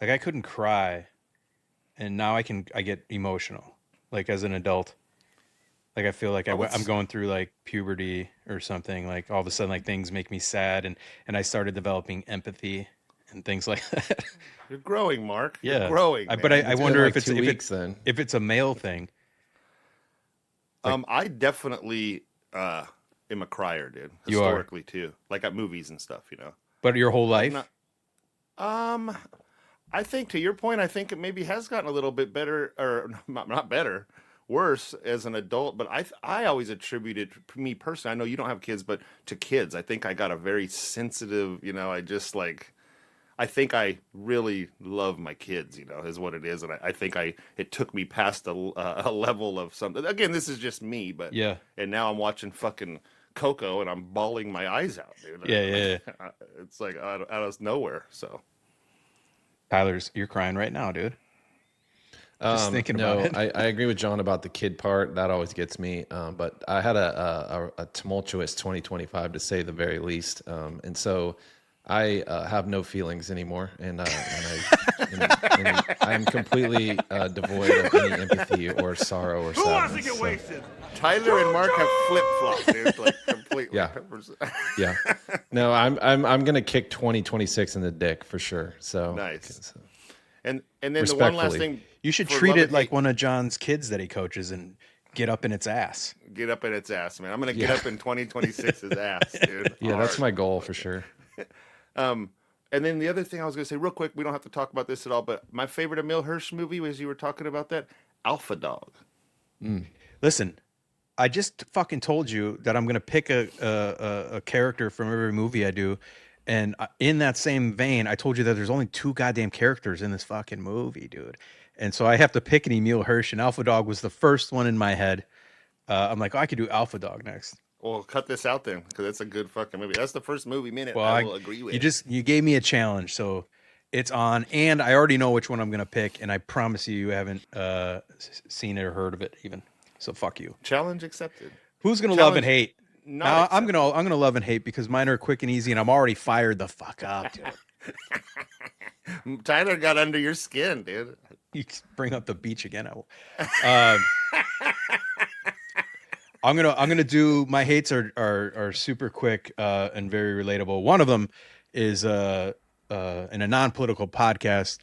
Speaker 2: like I couldn't cry, and now I get emotional. Like as an adult, like I feel like I'm going through like puberty or something. Like all of a sudden, like things make me sad, and I started developing empathy and things like that.
Speaker 3: You're growing, Mark.
Speaker 2: Yeah,
Speaker 3: You're growing.
Speaker 2: but I
Speaker 4: been
Speaker 2: wonder
Speaker 4: like
Speaker 2: if it's
Speaker 4: 2 weeks then.
Speaker 2: if it's a male thing.
Speaker 3: I definitely am a crier, dude.
Speaker 2: You are.
Speaker 3: Historically too, like at movies and stuff,
Speaker 2: But your whole life,
Speaker 3: I think to your point, I think it maybe has gotten a little bit better, or not better, worse as an adult. But I always attributed, me personally, I know you don't have kids, but to kids, I think I got a very sensitive, I just like, I think I really love my kids, is what it is. And I think it took me past a level of something. Again, this is just me, but
Speaker 2: Yeah.
Speaker 3: And now I'm watching fucking Coco and I'm bawling my eyes out, dude.
Speaker 2: Yeah.
Speaker 3: It's like out of nowhere. So
Speaker 2: You're crying right now, dude. Just thinking about it.
Speaker 4: I agree with John about the kid part. That always gets me. But I had a tumultuous 2025 to say the very least. And so I have no feelings anymore, and I'm completely devoid of any empathy or sorrow or sadness. So,
Speaker 3: Tyler and Mark have flip flopped, dude, like completely.
Speaker 4: Yeah. Yeah, no, I'm gonna kick 2026 in the dick for sure. So
Speaker 3: Nice. And then the one last
Speaker 4: Respectfully.
Speaker 3: thing,
Speaker 2: You should
Speaker 3: for
Speaker 2: treat
Speaker 3: love
Speaker 2: it
Speaker 3: and
Speaker 2: like
Speaker 3: hate,
Speaker 2: one of John's kids that he coaches and get up in its ass.
Speaker 3: get up in its ass, man. I'm gonna get up in 2026's ass, dude.
Speaker 4: yeah, that's
Speaker 3: Hard.
Speaker 4: my goal for sure.
Speaker 3: And then the other thing I was gonna say real quick, we don't have to talk about this at all, but my favorite Emil Hirsch movie was, you were talking about that, Alpha Dog.
Speaker 2: Listen, I just fucking told you that I'm gonna pick a character from every movie I do, and in that same vein, I told you that there's only 2 goddamn characters in this fucking movie, dude. And so I have to pick an Emil Hirsch, and Alpha Dog was the first one in my head. I'm like, I could do Alpha Dog next.
Speaker 3: Well, cut this out then, because it's a good fucking movie. That's the first movie minute
Speaker 2: Well,
Speaker 3: I will agree with.
Speaker 2: you gave me a challenge, so it's on, and I already know which one I'm gonna pick, and I promise you haven't seen it or heard of it even. So fuck you.
Speaker 3: Challenge accepted.
Speaker 2: Who's gonna love and
Speaker 3: Challenge
Speaker 2: hate?
Speaker 3: not
Speaker 2: No,
Speaker 3: accepted.
Speaker 2: I'm gonna love and hate because mine are quick and easy, and I'm already fired the fuck up, dude.
Speaker 3: Tyler got under your skin, dude.
Speaker 2: You bring up the beach again. I will. I'm gonna do my hates are super quick and very relatable. One of them is in a non-political podcast.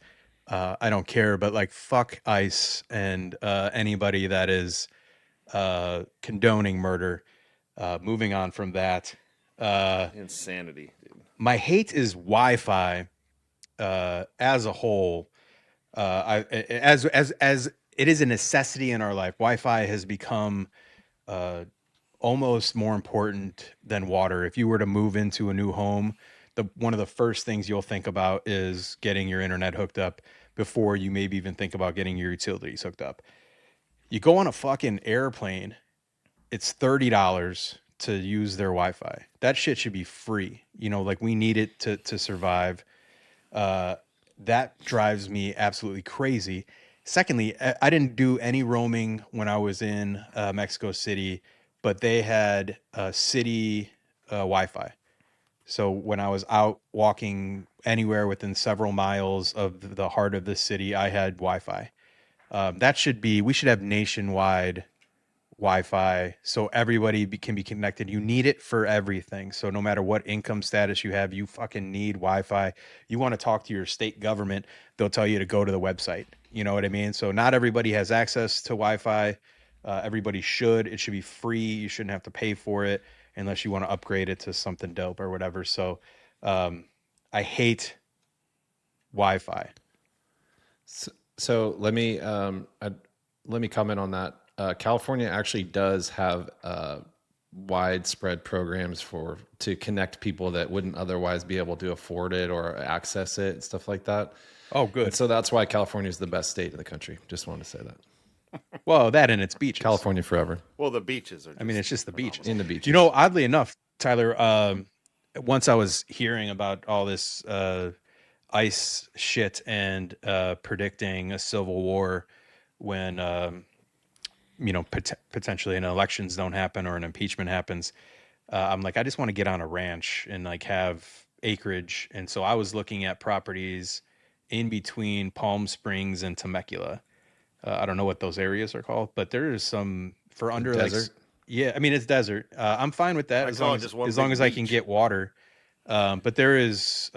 Speaker 2: I don't care, but like fuck ICE and anybody that is condoning murder. Moving on from that,
Speaker 3: Insanity, dude.
Speaker 2: my hate is Wi-Fi as a whole. As it is a necessity in our life. Wi-Fi has become almost more important than water. If you were to move into a new home, one of the first things you'll think about is getting your internet hooked up before you maybe even think about getting your utilities hooked up. You go on a fucking airplane, it's $30 to use their Wi-Fi. That shit should be free. Like we need it to survive. That drives me absolutely crazy. Secondly, I didn't do any roaming when I was in Mexico City, but they had city Wi-Fi. So when I was out walking anywhere within several miles of the heart of the city, I had Wi-Fi. We should have nationwide Wi-Fi so everybody can be connected. You need it for everything. So no matter what income status you have, you fucking need Wi-Fi. You want to talk to your state government, they'll tell you to go to the website. You know what I mean? So not everybody has access to Wi-Fi. Everybody should. It should be free. You shouldn't have to pay for it unless you want to upgrade it to something dope or whatever. So I hate Wi-Fi.
Speaker 4: So let me comment on that. California actually does have widespread programs to connect people that wouldn't otherwise be able to afford it or access it and stuff like that.
Speaker 2: Oh, good.
Speaker 4: And so that's why California is the best state in the country. Just wanted to say that.
Speaker 2: Well, that and its beaches.
Speaker 4: California forever.
Speaker 3: Well, the beaches are.
Speaker 2: I mean, it's just the beaches.
Speaker 4: In the beaches.
Speaker 2: You know, oddly enough, Tyler, once I was hearing about all this ice shit and predicting a civil war when, potentially an elections don't happen or an impeachment happens, I'm like, I just want to get on a ranch and like have acreage. And so I was looking at properties in between Palm Springs and Temecula. I don't know what those areas are called, but there is some for under
Speaker 4: desert?
Speaker 2: Yeah, I mean it's desert. I'm fine with that
Speaker 3: I
Speaker 2: as
Speaker 3: call
Speaker 2: long
Speaker 3: it
Speaker 2: as
Speaker 3: just one
Speaker 2: as long
Speaker 3: big
Speaker 2: as I can
Speaker 3: beach.
Speaker 2: get water. But there is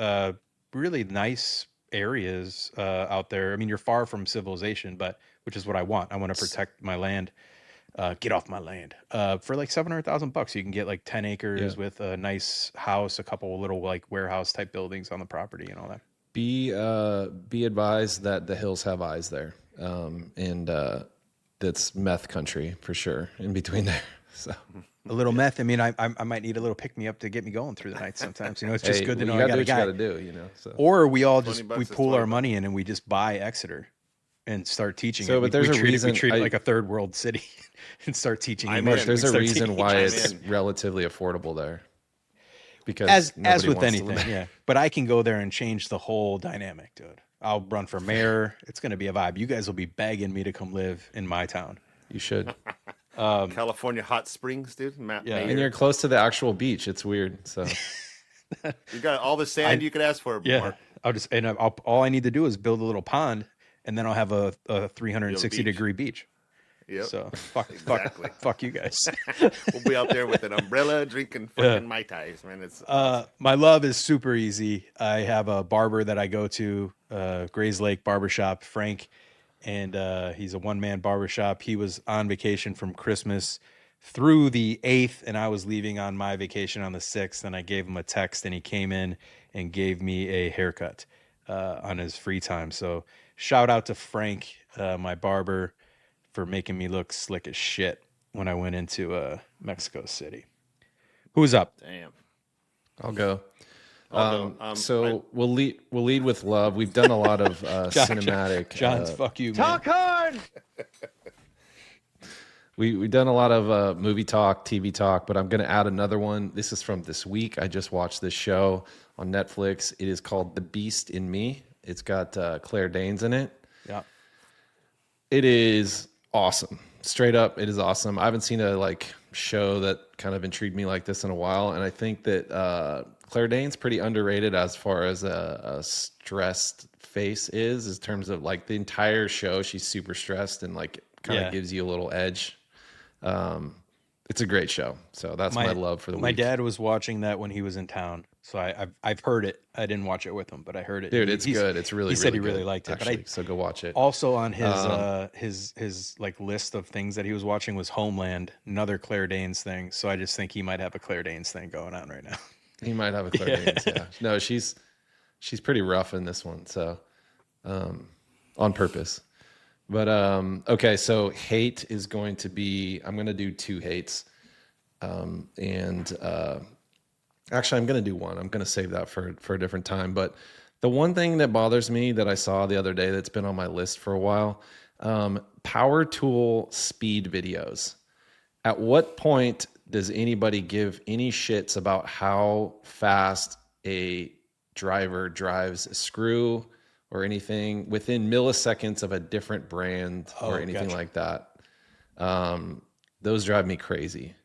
Speaker 2: really nice areas out there. I mean, you're far from civilization, but which is what I want. I want to protect my land. Get off my land. For like $700,000, you can get like 10 acres with a nice house, a couple of little like warehouse type buildings on the property and all that.
Speaker 4: Be advised that the hills have eyes there, and that's meth country for sure. In between there, so
Speaker 2: A little meth. I mean, I might need a little pick me up to get me going through the night sometimes. You know, it's just
Speaker 4: hey,
Speaker 2: good to
Speaker 4: well,
Speaker 2: know
Speaker 4: you
Speaker 2: I
Speaker 4: gotta
Speaker 2: got a
Speaker 4: do what
Speaker 2: guy.
Speaker 4: you gotta do. You know, so.
Speaker 2: Or we all just
Speaker 3: 20 bucks
Speaker 2: we
Speaker 3: is
Speaker 2: pool
Speaker 3: 20
Speaker 2: our money in and we just buy Exeter and start teaching
Speaker 4: So,
Speaker 2: it.
Speaker 4: but there's a reason
Speaker 2: we treat it
Speaker 4: I-
Speaker 2: like a third world city and start teaching
Speaker 3: I'm
Speaker 2: English.
Speaker 3: in.
Speaker 4: There's a
Speaker 2: Start
Speaker 4: reason
Speaker 2: teaching
Speaker 4: why
Speaker 3: I'm
Speaker 4: it's
Speaker 3: in.
Speaker 4: relatively affordable there, because
Speaker 2: as
Speaker 4: nobody
Speaker 2: with
Speaker 4: wants to live
Speaker 2: anything,
Speaker 4: there.
Speaker 2: yeah. But I can go there and change the whole dynamic, dude. I'll run for mayor. It's gonna be a vibe. You guys will be begging me to come live in my town.
Speaker 4: You should,
Speaker 3: California hot springs, dude.
Speaker 2: Yeah.
Speaker 4: and you're close to the actual beach. It's weird. So
Speaker 3: You got all the sand you could ask for.
Speaker 2: Yeah,
Speaker 3: Mark.
Speaker 2: all I need to do is build a little pond, and then I'll have a 360
Speaker 3: beach.
Speaker 2: degree beach.
Speaker 3: Yep.
Speaker 2: So
Speaker 3: Exactly.
Speaker 2: fuck you guys.
Speaker 3: We'll be out there with an umbrella drinking fucking Mai Tais, man. It's
Speaker 2: My love is super easy. I have a barber that I go to, Grays Lake Barbershop, Frank, and he's a one-man barbershop. He was on vacation from Christmas through the 8th, and I was leaving on my vacation on the 6th, and I gave him a text, and he came in and gave me a haircut on his free time. So shout out to Frank, my barber, for making me look slick as shit when I went into Mexico City. Who's up?
Speaker 3: damn.
Speaker 4: I'll go.
Speaker 3: Although,
Speaker 4: So we'll lead with love. We've done a lot of cinematic.
Speaker 2: John's fuck you, man.
Speaker 5: hard.
Speaker 4: We've done a lot of movie talk, TV talk, but I'm going to add another one. This is from this week. I just watched this show on Netflix. It is called The Beast in Me. It's got Claire Danes in it.
Speaker 2: Yeah.
Speaker 4: It is awesome. Straight up, it is awesome. I haven't seen a show that kind of intrigued me like this in a while, and I think that Claire Danes pretty underrated as far as a stressed face is in terms of like the entire show. She's super stressed and like kind of gives you a little edge. It's a great show. So that's my love for the week.
Speaker 2: My dad was watching that when he was in town, so I've heard it. I didn't watch it with him, but I heard it.
Speaker 4: Dude, it's good. It's really,
Speaker 2: he said he
Speaker 4: good,
Speaker 2: really liked it.
Speaker 4: actually.
Speaker 2: But
Speaker 4: So go watch it.
Speaker 2: also on his like list of things that he was watching was Homeland, another Claire Danes thing. So I just think he might have a Claire Danes thing going on right now.
Speaker 4: He might have a Claire Danes, yeah. No, she's pretty rough in this one, so on purpose. But okay, so hate is going to be. I'm going to do 2 hates, and actually, I'm going to do one. I'm going to save that for a different time. But the one thing that bothers me that I saw the other day that's been on my list for a while, power tool speed videos. At what point does anybody give any shits about how fast a driver drives a screw or anything within milliseconds of a different brand or anything like that? Those drive me crazy.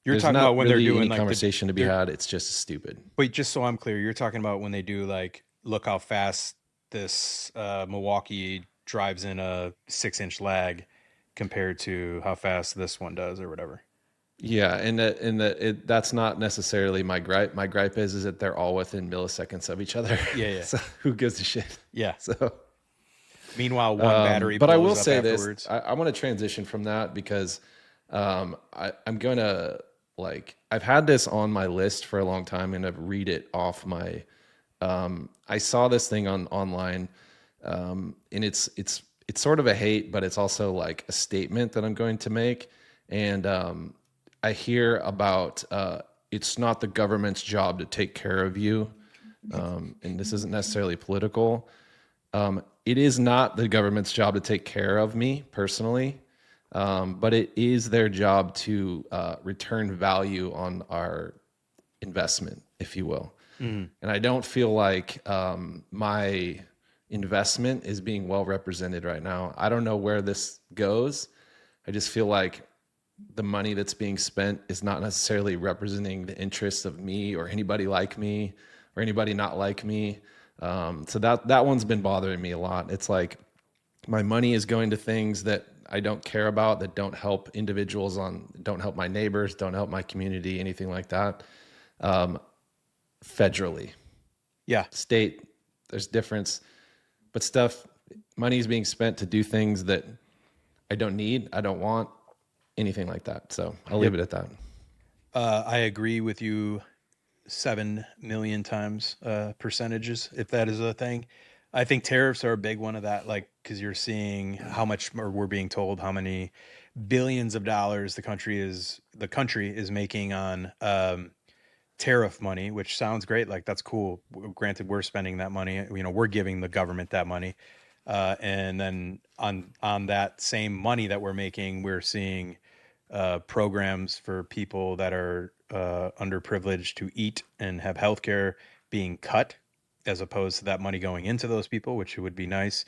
Speaker 2: You're
Speaker 4: There's
Speaker 2: talking
Speaker 4: not
Speaker 2: about when they're
Speaker 4: really
Speaker 2: doing
Speaker 4: any
Speaker 2: like
Speaker 4: conversation to be had. It's just stupid.
Speaker 2: But just so I'm clear, you're talking about when they do like, look how fast this Milwaukee drives in a 6-inch lag compared to how fast this one does or whatever.
Speaker 4: Yeah, that's not necessarily my gripe. My gripe is that they're all within milliseconds of each other.
Speaker 2: Yeah.
Speaker 4: So who gives a shit?
Speaker 2: Yeah.
Speaker 4: So,
Speaker 2: Meanwhile, one battery
Speaker 4: but I
Speaker 2: blows
Speaker 4: will
Speaker 2: up
Speaker 4: say
Speaker 2: afterwards.
Speaker 4: this: I want to transition from that because I'm gonna I've had this on my list for a long time, and I've read it off my. I saw this thing online, and it's sort of a hate, but it's also like a statement that I'm going to make, and I hear about it's not the government's job to take care of you, and this isn't necessarily political. It is not the government's job to take care of me personally, but it is their job to return value on our investment, if you will. And I don't feel like my investment is being well represented right now. I don't know where this goes. I just feel like the money that's being spent is not necessarily representing the interests of me or anybody like me or anybody not like me. So that one's been bothering me a lot. It's like my money is going to things that I don't care about, that don't help individuals don't help my neighbors, don't help my community, anything like that. Federally,
Speaker 2: Yeah.
Speaker 4: state, there's difference, but money is being spent to do things that I don't need, I don't want, anything like that. So I'll leave it at that.
Speaker 2: I agree with you 7 million times percentages, if that is a thing. I think tariffs are a big one of that, like, because you're seeing how much, or we're being told how many billions of dollars the country is making on tariff money, which sounds great. Like, that's cool. Granted, we're spending that money. We're giving the government that money, and then on that same money that we're making, we're seeing programs for people that are underprivileged to eat and have healthcare being cut, as opposed to that money going into those people, which would be nice.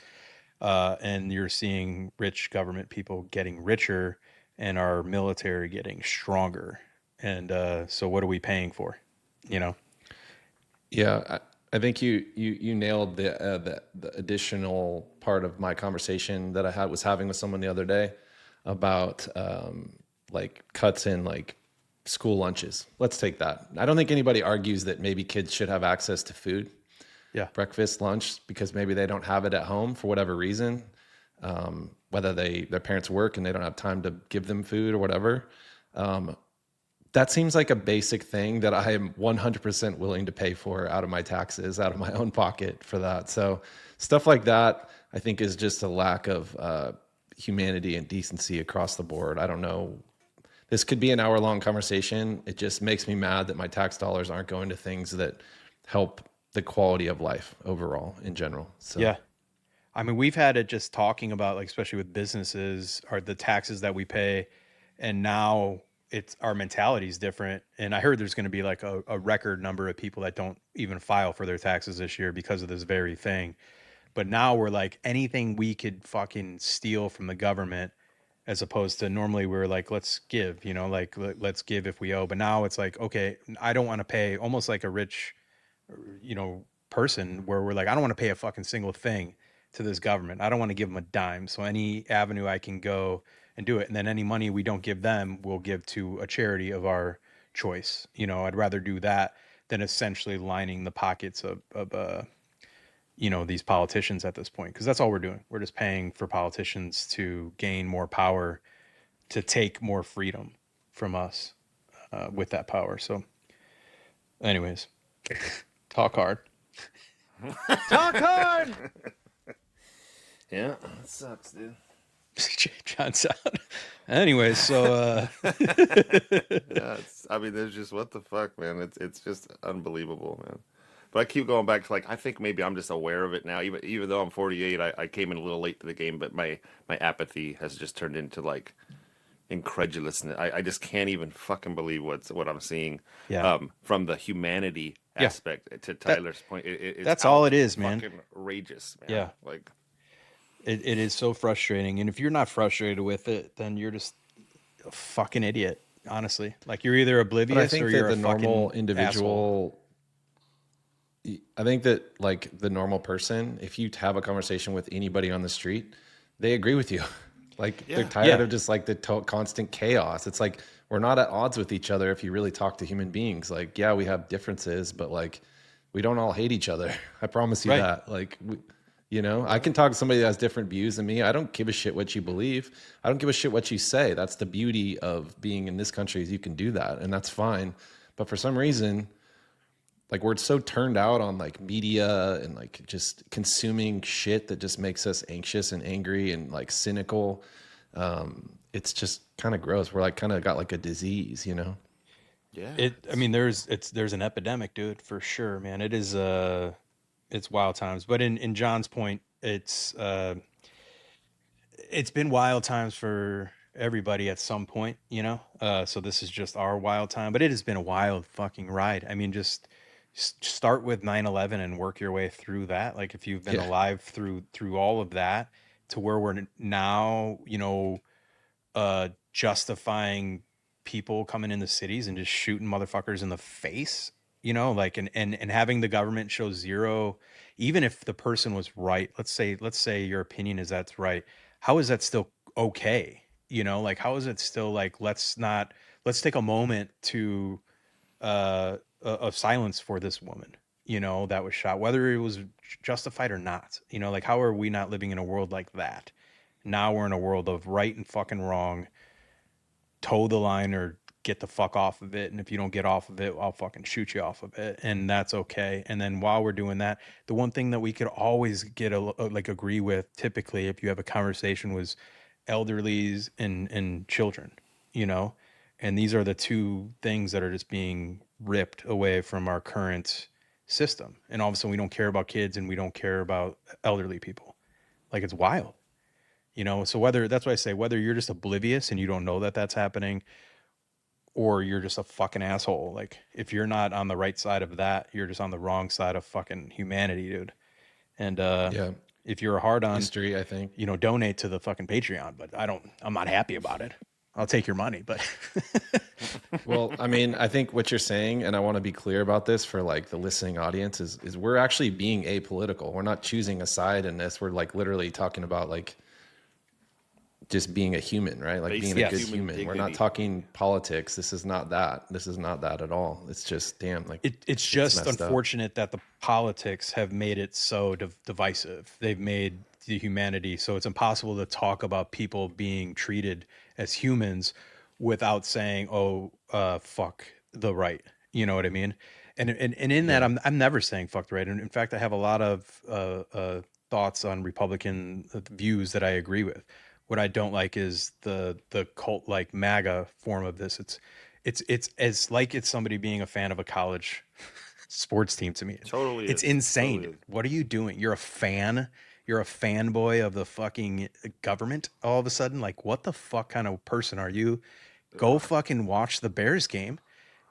Speaker 2: And you're seeing rich government people getting richer and our military getting stronger. And so what are we paying for?
Speaker 4: Yeah, I think you nailed the additional part of my conversation that I was having with someone the other day about like cuts in like school lunches. Let's take that. I don't think anybody argues that maybe kids should have access to food,
Speaker 2: Yeah.
Speaker 4: breakfast, lunch, because maybe they don't have it at home for whatever reason, whether their parents work and they don't have time to give them food or whatever. That seems like a basic thing that I am 100% willing to pay for out of my taxes, out of my own pocket for that. So stuff like that, I think, is just a lack of humanity and decency across the board. I don't know. This could be an hour-long conversation. It just makes me mad that my tax dollars aren't going to things that help the quality of life overall in general. So
Speaker 2: Yeah. I mean, we've had it just talking about, like, especially with businesses, are the taxes that we pay, and now it's our mentality is different. And I heard there's going to be like a record number of people that don't even file for their taxes this year because of this very thing. But now we're like, anything we could fucking steal from the government, as opposed to normally we're like, let's give, like let's give if we owe. But now it's like, okay, I don't want to pay, almost like a rich, person, where we're like, I don't want to pay a fucking single thing to this government. I don't want to give them a dime. So any avenue I can go and do it. And then any money we don't give them, we'll give to a charity of our choice. I'd rather do that than essentially lining the pockets of these politicians at this point. Cause that's all we're doing. We're just paying for politicians to gain more power, to take more freedom from us with that power. So anyways, talk hard.
Speaker 3: Talk hard. Yeah, that sucks, dude.
Speaker 2: John sound. Anyways, so
Speaker 3: Yeah, there's just, what the fuck, man. It's just unbelievable, man. But I keep going back to, like, I think maybe I'm just aware of it now. Even though I'm 48, I came in a little late to the game, but my apathy has just turned into, like, incredulousness. I just can't even fucking believe what I'm seeing.
Speaker 2: Yeah.
Speaker 3: From the humanity aspect, to Tyler's point, it's
Speaker 2: that's all it is, man.
Speaker 3: Fucking outrageous, man.
Speaker 2: Yeah.
Speaker 3: Like,
Speaker 2: it is so frustrating. And if you're not frustrated with it, then you're just a fucking idiot. honestly. Like you're either
Speaker 4: But I
Speaker 2: oblivious or
Speaker 4: think that
Speaker 2: you're a
Speaker 4: the normal
Speaker 2: fucking asshole.
Speaker 4: individual, I think that like the normal person, if you have a conversation with anybody on the street, they agree with you. Like they're
Speaker 3: Yeah.
Speaker 4: tired
Speaker 2: Yeah.
Speaker 4: of just like the constant chaos. It's like we're not at odds with each other if you really talk to human beings. Like, yeah, we have differences, but like we don't all hate each other. I promise you
Speaker 2: Right.
Speaker 4: that. Like, I can talk to somebody that has different views than me. I don't give a shit what you believe. I don't give a shit what you say. That's the beauty of being in this country is you can do that, and that's fine. But for some reason, like we're so turned out on like media and like just consuming shit that just makes us anxious and angry and like cynical. It's just kind of gross. We're like kind of got like a disease, you know?
Speaker 3: Yeah.
Speaker 2: I mean, there's an epidemic, dude, for sure, man. It is it's wild times. But in John's point, it's been wild times for everybody at some point, you know. So this is just our wild time, but it has been a wild fucking ride. I mean, just start with 9/11 and work your way through that. Like if you've been
Speaker 4: Yeah.
Speaker 2: alive through all of that to where we're now, you know, justifying people coming in the cities and just shooting motherfuckers in the face, you know, like and having the government show zero, even if the person was right. Let's say your opinion is that's right. How is that still okay? You know, like how is it still like let's take a moment to of silence for this woman, you know, that was shot, whether it was justified or not. You know, like how are we not living in a world like that? Now we're in a world of right and fucking wrong, toe the line or get the fuck off of it. And if you don't get off of it, I'll fucking shoot you off of it. And that's okay. And then while we're doing that, the one thing that we could always get like agree with typically if you have a conversation was elderlies and children, you know? And these are the two things that are just being ripped away from our current system. And all of a sudden we don't care about kids and we don't care about elderly people. Like it's wild. You know, so whether that's why I say whether you're just oblivious and you don't know that that's happening, or you're just a fucking asshole. Like if you're not on the right side of that, you're just on the wrong side of fucking humanity, dude. And
Speaker 4: Yeah.
Speaker 2: if you're hard on,
Speaker 4: History, I think.
Speaker 2: you know, donate to the fucking Patreon. But I'm not happy about it. I'll take your money, but
Speaker 4: Well, I mean, I think what you're saying, and I want to be clear about this for like the listening audience, is we're actually being apolitical. We're not choosing a side in this. We're like literally talking about like just being a human, right? Like being
Speaker 3: Basic
Speaker 4: a good
Speaker 3: human
Speaker 4: human. We're not
Speaker 3: dignity.
Speaker 4: talking politics. This is not that. This is not that at all. It's just damn, like
Speaker 2: it's
Speaker 4: shit's
Speaker 2: just
Speaker 4: messed up.
Speaker 2: unfortunate that the politics have made it so divisive. They've made the humanity so it's impossible to talk about people being treated as humans without saying, "Oh, fuck the right." You know what I mean? And in that,
Speaker 4: Yeah.
Speaker 2: I'm never saying fuck the right. And in fact, I have a lot of thoughts on Republican views that I agree with. What I don't like is the cult like MAGA form of this. It's as like it's somebody being a fan of a college sports team to me.
Speaker 3: Totally
Speaker 2: It's
Speaker 3: is.
Speaker 2: insane,
Speaker 3: Totally
Speaker 2: dude.
Speaker 3: is.
Speaker 2: What are you doing? You're a fan. You're a fanboy of the fucking government all of a sudden. Like, what the fuck kind of person are you? Go fucking watch the Bears game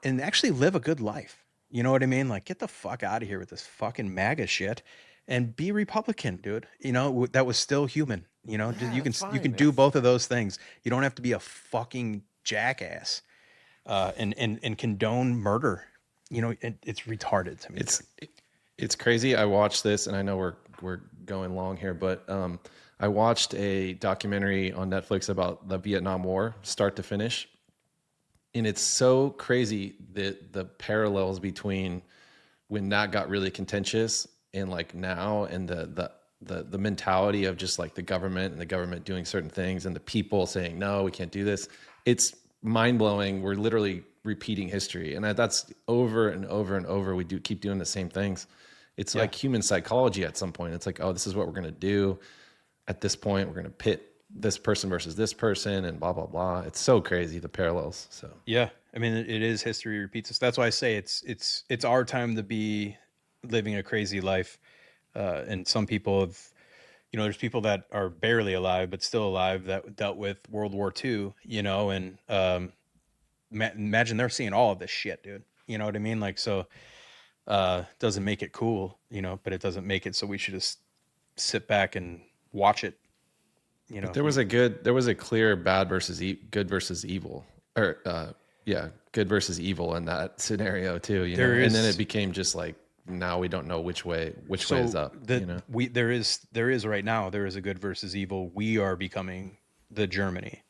Speaker 2: and actually live a good life. You know what I mean? Like, get the fuck out of here with this fucking MAGA shit and be Republican, dude. You know, that was still human. You know,
Speaker 3: Yeah,
Speaker 2: you can
Speaker 3: it's
Speaker 2: you can
Speaker 3: fine.
Speaker 2: do both of those things. You don't have to be a fucking jackass and condone murder. You know, it's retarded to me,
Speaker 4: It's
Speaker 2: dude.
Speaker 4: it's crazy. I watched this, and I know we're going long here, but I watched a documentary on Netflix about the Vietnam War, start to finish, and it's so crazy the parallels between when that got really contentious and like now, and the mentality of just like the government and the government doing certain things and the people saying no, we can't do this. It's mind blowing. We're literally repeating history, and that's over and over and over. We do keep doing the same things. It's
Speaker 2: Yeah.
Speaker 4: like human psychology at some point. It's like, oh, this is what we're going to do. At this point, we're going to pit this person versus this person and blah, blah, blah. It's so crazy, the parallels. So,
Speaker 2: Yeah. I mean, it is history repeats us. That's why I say it's our time to be living a crazy life. And some people have, you know, there's people that are barely alive but still alive that dealt with World War II. You know, and imagine they're seeing all of this shit, dude. You know what I mean? Like, so doesn't make it cool, you know, but it doesn't make it so we should just sit back and watch it. You
Speaker 4: but
Speaker 2: know,
Speaker 4: there was a clear bad versus good versus evil, or yeah, good versus evil in that scenario too, you know.
Speaker 2: There
Speaker 4: And then
Speaker 2: is
Speaker 4: it became just like now we don't know which way is
Speaker 2: so
Speaker 4: up,
Speaker 2: the
Speaker 4: you know.
Speaker 2: there is right now there is a good versus evil. We are becoming the Germany.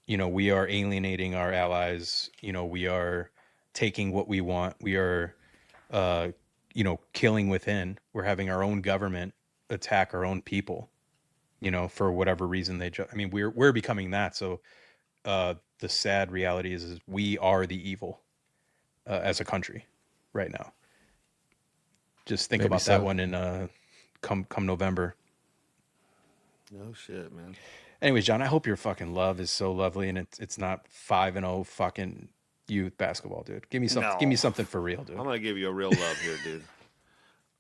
Speaker 2: We are alienating our allies. We are taking what we want. We are uh, killing within. We're having our own government attack our own people, for whatever reason I mean, we're becoming that. So the sad reality is we are the evil as a country right now. Just think
Speaker 4: Maybe
Speaker 2: about that
Speaker 4: so.
Speaker 2: one in come November.
Speaker 3: No shit, man.
Speaker 2: Anyways, John, I hope your fucking love is so lovely and it's not 5-0 fucking youth basketball, dude. Give me something. Give me
Speaker 3: No.
Speaker 2: something for real,
Speaker 3: I'm
Speaker 2: dude.
Speaker 3: gonna give you a real love here, dude.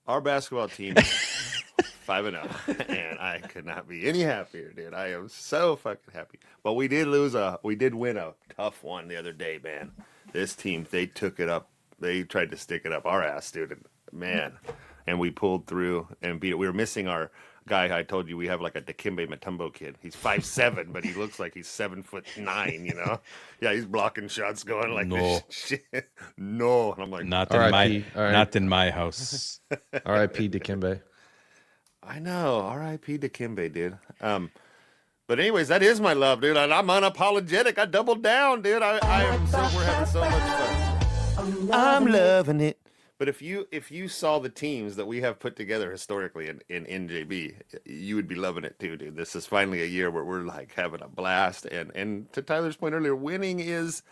Speaker 3: Our basketball team is 5-0, and I could not be any happier, dude. I am so fucking happy. But we did win a tough one the other day, man. This team, they took it up. They tried to stick it up our ass, dude. And man, and we pulled through and beat it. We were missing our guy. I told you we have like a Dikembe Mutombo kid. He's 5'7", but he looks like he's 7'9". You know? Yeah, he's blocking shots, going like
Speaker 2: No.
Speaker 3: this shit. No, and I'm like,
Speaker 2: Not in my house.
Speaker 4: R.I.P. Dikembe.
Speaker 3: I know. R.I.P. Dikembe, dude. But anyways, that is my love, dude. I'm unapologetic. I doubled down, dude. We're having so much fun. I'm loving it. But if you saw the teams that we have put together historically in NJB, you would be loving it too, dude. This is finally a year where we're like having a blast. And to Tyler's point earlier, winning is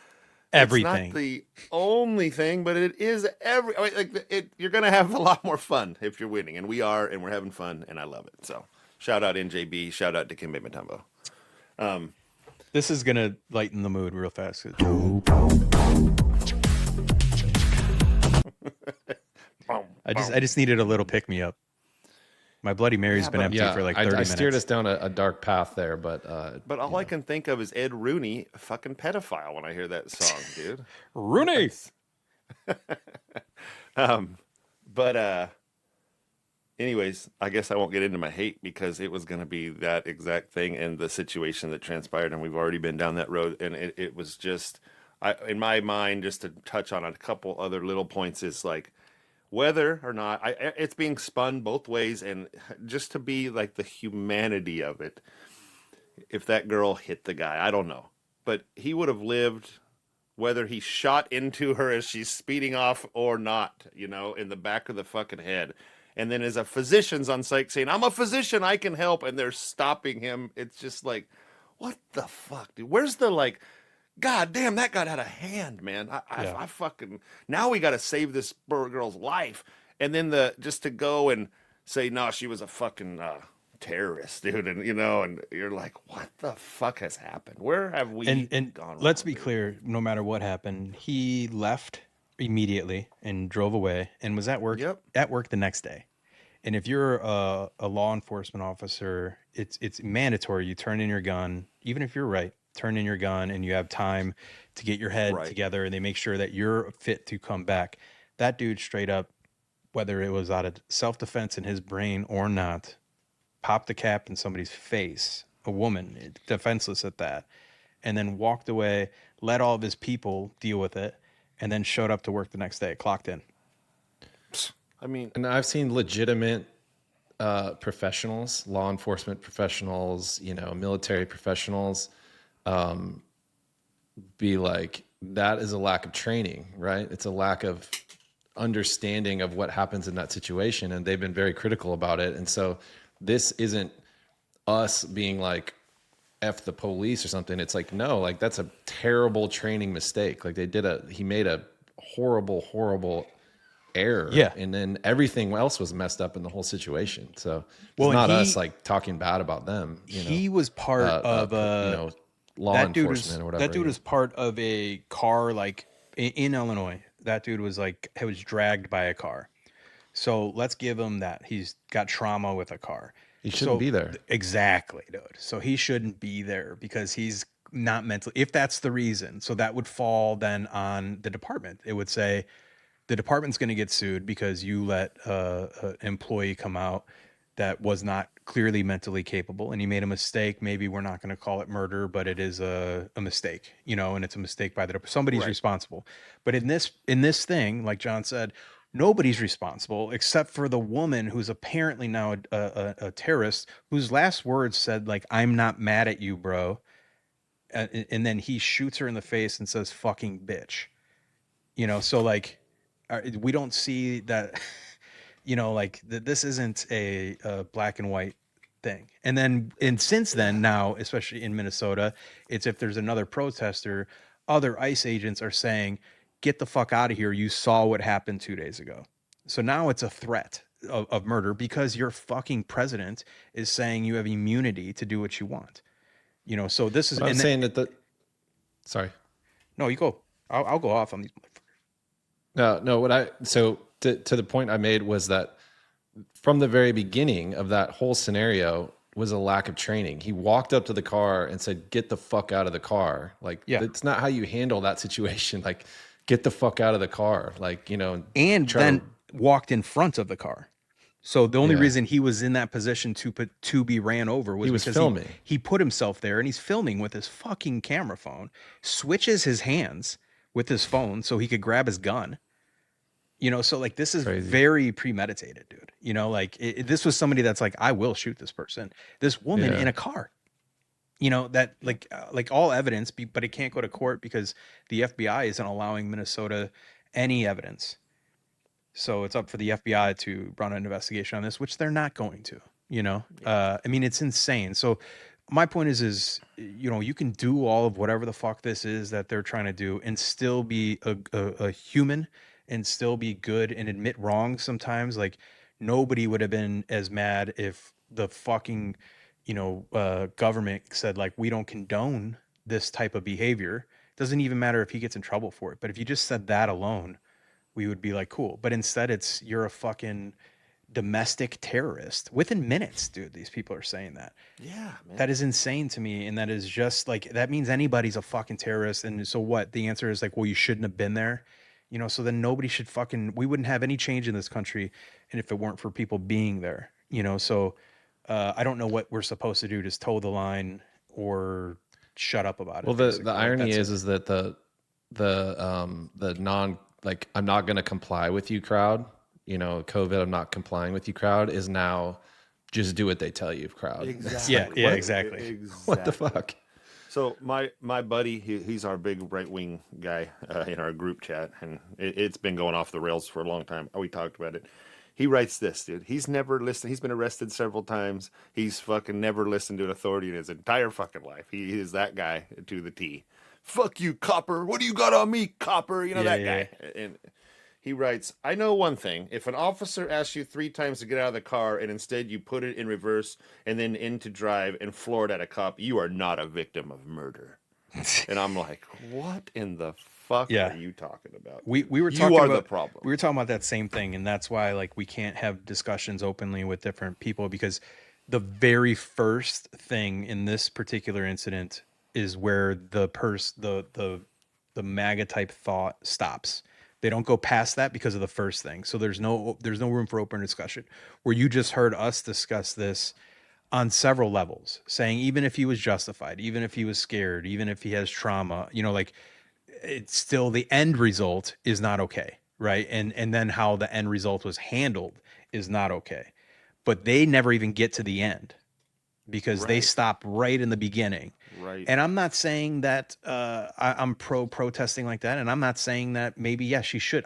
Speaker 2: Everything.
Speaker 3: It's not the only thing, but it is you're gonna have a lot more fun if you're winning, and we are, and we're having fun, and I love it. So, shout out NJB, shout out to Dikembe Mutombo.
Speaker 2: This is gonna lighten the mood real fast. I just needed a little pick me up. My Bloody Mary's been empty for like 30 minutes.
Speaker 4: I steered us down a dark path there, but
Speaker 3: all I can think of is Ed Rooney, a fucking pedophile, when I hear that song, dude.
Speaker 2: Rooney.
Speaker 3: Anyways, I guess I won't get into my hate because it was going to be that exact thing and the situation that transpired, and we've already been down that road, and it was just, in my mind, just to touch on a couple other little points, is like, whether or not it's being spun both ways, and just to be like the humanity of it, if that girl hit the guy, I don't know, but he would have lived whether he shot into her as she's speeding off or not, in the back of the fucking head. And then as a physician's on site saying, I'm a physician, I can help, and they're stopping him. It's just like, what the fuck, dude? Where's the like, God damn, that got out of hand, man. I fucking, now we got to save this girl's life. And then just to go and say, no, she was a fucking terrorist, dude. And, and you're like, what the fuck has happened? Where have we
Speaker 2: and
Speaker 3: gone
Speaker 2: let's
Speaker 3: wrong,
Speaker 2: be
Speaker 3: dude?
Speaker 2: clear, no matter what happened, he left immediately and drove away and was at work the next day. And if you're a law enforcement officer, it's mandatory you turn in your gun, even if you're right. Turn in your gun and you have time to get your head together, and they make sure that you're fit to come back. That dude straight up, whether it was out of self-defense in his brain or not, popped the cap in somebody's face, a woman, defenseless at that, and then walked away, let all of his people deal with it, and then showed up to work the next day, clocked in.
Speaker 3: I mean,
Speaker 4: and I've seen legitimate professionals, law enforcement professionals, military professionals, be like, that is a lack of training, right? It's a lack of understanding of what happens in that situation. And they've been very critical about it. And so this isn't us being like, F the police or something. It's like, no, like that's a terrible training mistake. Like he made a horrible error.
Speaker 2: Yeah.
Speaker 4: And then everything else was messed up in the whole situation. So it's not us like talking bad about them.
Speaker 2: He was part of
Speaker 4: law enforcement or whatever.
Speaker 2: That dude was part of a car, like in Illinois. That dude was dragged by a car. So let's give him that. He's got trauma with a car.
Speaker 4: He shouldn't be there.
Speaker 2: Exactly, dude. So he shouldn't be there because he's not mentally, if that's the reason. So that would fall then on the department. It would say the department's going to get sued because you let an employee come out that was not clearly mentally capable, and he made a mistake. Maybe we're not going to call it murder, but it is a mistake, and it's a mistake by somebody's
Speaker 3: Right.
Speaker 2: responsible. But in this thing, like John said, nobody's responsible except for the woman who's apparently now a terrorist, whose last words said, like, "I'm not mad at you, bro," and then he shoots her in the face and says, "Fucking bitch." So like, we don't see that. Like this isn't a black and white thing. And since then, now, especially in Minnesota, it's if there's another protester, other ICE agents are saying, "Get the fuck out of here. You saw what happened 2 days ago." So now it's a threat of murder because your fucking president is saying you have immunity to do what you want. So this is,
Speaker 4: But I'm saying that sorry.
Speaker 2: no, you go. I'll go off on these.
Speaker 4: No. So to the point I made was that from the very beginning of that whole scenario was a lack of training. He walked up to the car and said, "Get the fuck out of the car." Like,
Speaker 2: Yeah.
Speaker 4: that's not how you handle that situation. Like, get the fuck out of the car. Like,
Speaker 2: And
Speaker 4: try
Speaker 2: then
Speaker 4: to-
Speaker 2: walked in front of the car. So the only
Speaker 4: Yeah.
Speaker 2: reason he was in that position to be ran over was
Speaker 4: He was
Speaker 2: because
Speaker 4: filming.
Speaker 2: he put himself there, and he's filming with his fucking camera phone, switches his hands with his phone so he could grab his gun. So like this is
Speaker 4: Crazy.
Speaker 2: very premeditated, dude. Like this was somebody that's like, I will shoot this person. This woman
Speaker 4: Yeah.
Speaker 2: in a car. That like all evidence, but it can't go to court because the FBI isn't allowing Minnesota any evidence. So it's up for the FBI to run an investigation on this, which they're not going to. I mean, it's insane. So my point is you can do all of whatever the fuck this is that they're trying to do and still be a human and still be good and admit wrong sometimes. Like nobody would have been as mad if the fucking government said, like, we don't condone this type of behavior. Doesn't even matter if he gets in trouble for it, but if you just said that alone, we would be like, cool. But instead it's, you're a fucking domestic terrorist. Within minutes, dude, these people are saying that.
Speaker 3: Yeah, man.
Speaker 2: That is insane to me. And that is just like, that means anybody's a fucking terrorist. And so what? The answer is like, well, you shouldn't have been there. So then nobody should we wouldn't have any change in this country. And if it weren't for people being there, so I don't know what we're supposed to do, just toe the line or shut up about it.
Speaker 4: Well,
Speaker 2: basically.
Speaker 4: the
Speaker 2: Like,
Speaker 4: irony
Speaker 2: that's
Speaker 4: is that the non, like, I'm not going to comply with you crowd, COVID, I'm not complying with you crowd is now just do what they tell you crowd.
Speaker 3: Exactly.
Speaker 2: Yeah, exactly.
Speaker 4: What the fuck?
Speaker 3: So my buddy, he's our big right wing guy in our group chat, and it's been going off the rails for a long time. We talked about it. He writes this, dude. He's never listened. He's been arrested several times. He's fucking never listened to an authority in his entire fucking life. He is that guy to the T. Fuck you, copper. What do you got on me, copper? That guy. And he writes, I know one thing. If an officer asks you 3 times to get out of the car and instead you put it in reverse and then in to drive and floor it at a cop, you are not a victim of murder. And I'm like, what in the fuck
Speaker 2: Yeah.
Speaker 3: are you talking about?
Speaker 2: We were
Speaker 3: You
Speaker 2: talking
Speaker 3: are
Speaker 2: about
Speaker 3: the problem.
Speaker 2: We were talking about that same thing, and that's why like we can't have discussions openly with different people, because the very first thing in this particular incident is where the MAGA type thought stops. They don't go past that because of the first thing. So there's no room for open discussion. Where you just heard us discuss this on several levels, saying even if he was justified, even if he was scared, even if he has trauma, like it's still, the end result is not okay, right? And then how the end result was handled is not okay. But they never even get to the end because they
Speaker 3: Right.
Speaker 2: stop right in the beginning.
Speaker 3: Right.
Speaker 2: And I'm not saying that I'm pro protesting like that, and I'm not saying that maybe yes she should.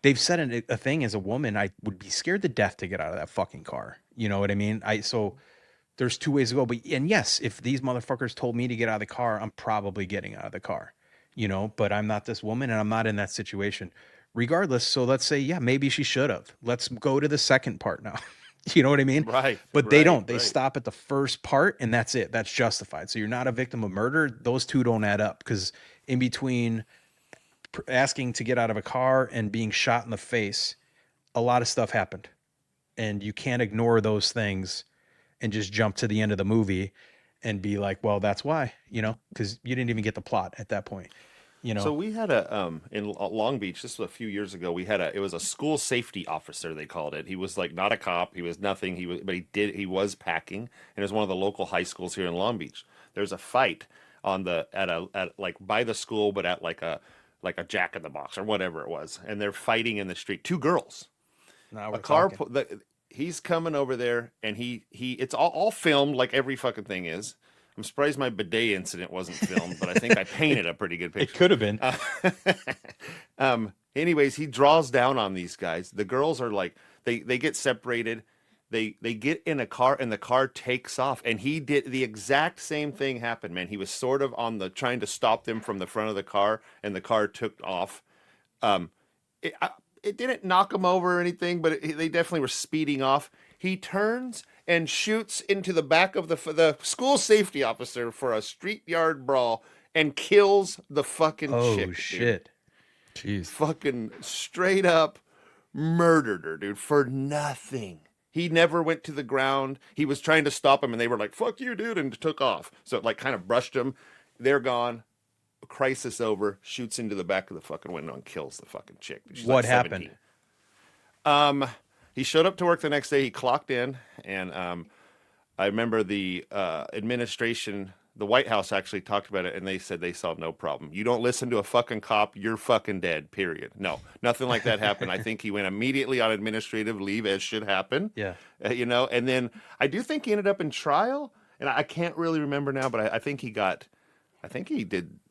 Speaker 2: They've said a thing, as a woman I would be scared to death to get out of that fucking car. You know what I mean? So there's 2 ways to go. And yes, if these motherfuckers told me to get out of the car, I'm probably getting out of the car. But I'm not this woman and I'm not in that situation. Regardless, so let's say, yeah, maybe she should have. Let's go to the second part now. You know what I mean?
Speaker 3: Right.
Speaker 2: But they
Speaker 3: right,
Speaker 2: don't. They
Speaker 3: right.
Speaker 2: stop at the first part and that's it. That's justified. So you're not a victim of murder. Those two don't add up, because in between asking to get out of a car and being shot in the face, a lot of stuff happened. And you can't ignore those things and just jump to the end of the movie and be like, well, that's why, because you didn't even get the plot at that point.
Speaker 3: So we had in Long Beach. This was a few years ago. It was a school safety officer. They called it. He was like not a cop. He was nothing. But he was packing, and it was one of the local high schools here in Long Beach. There's a fight at like by the school, but at like a Jack in the Box or whatever it was, and they're fighting in the street. Two girls.
Speaker 2: Now
Speaker 3: A
Speaker 2: we're
Speaker 3: car.
Speaker 2: talking.
Speaker 3: He's coming over there, and it's all filmed like every fucking thing is. I'm surprised my bidet incident wasn't filmed, but I think I painted a pretty good
Speaker 2: It
Speaker 3: picture.
Speaker 2: could have been.
Speaker 3: Anyways, he draws down on these guys. The girls are like, they get separated. They get in a car, and the car takes off. And he did the exact same thing happen, man. He was sort of trying to stop them from the front of the car, and the car took off. It didn't knock him over or anything, but they definitely were speeding off. He turns and shoots into the back of the school safety officer for a street yard brawl and kills the fucking chick.
Speaker 2: Oh shit.
Speaker 4: Jeez.
Speaker 3: Fucking straight up murdered her, dude, for nothing. He never went to the ground. He was trying to stop him, and they were like, fuck you, dude, and took off. So it like kind of brushed him. They're gone. Crisis over. Shoots into the back of the fucking window and kills the fucking chick. She's
Speaker 2: What
Speaker 3: like
Speaker 2: happened?
Speaker 3: 17. He showed up to work the next day. He clocked in, and I remember the administration, the White House actually talked about it, and they said they saw no problem. You don't listen to a fucking cop, you're fucking dead, period. No, nothing like that happened. I think he went immediately on administrative leave, as should happen.
Speaker 2: Yeah.
Speaker 3: And then I do think he ended up in trial, and I can't really remember now, but I think he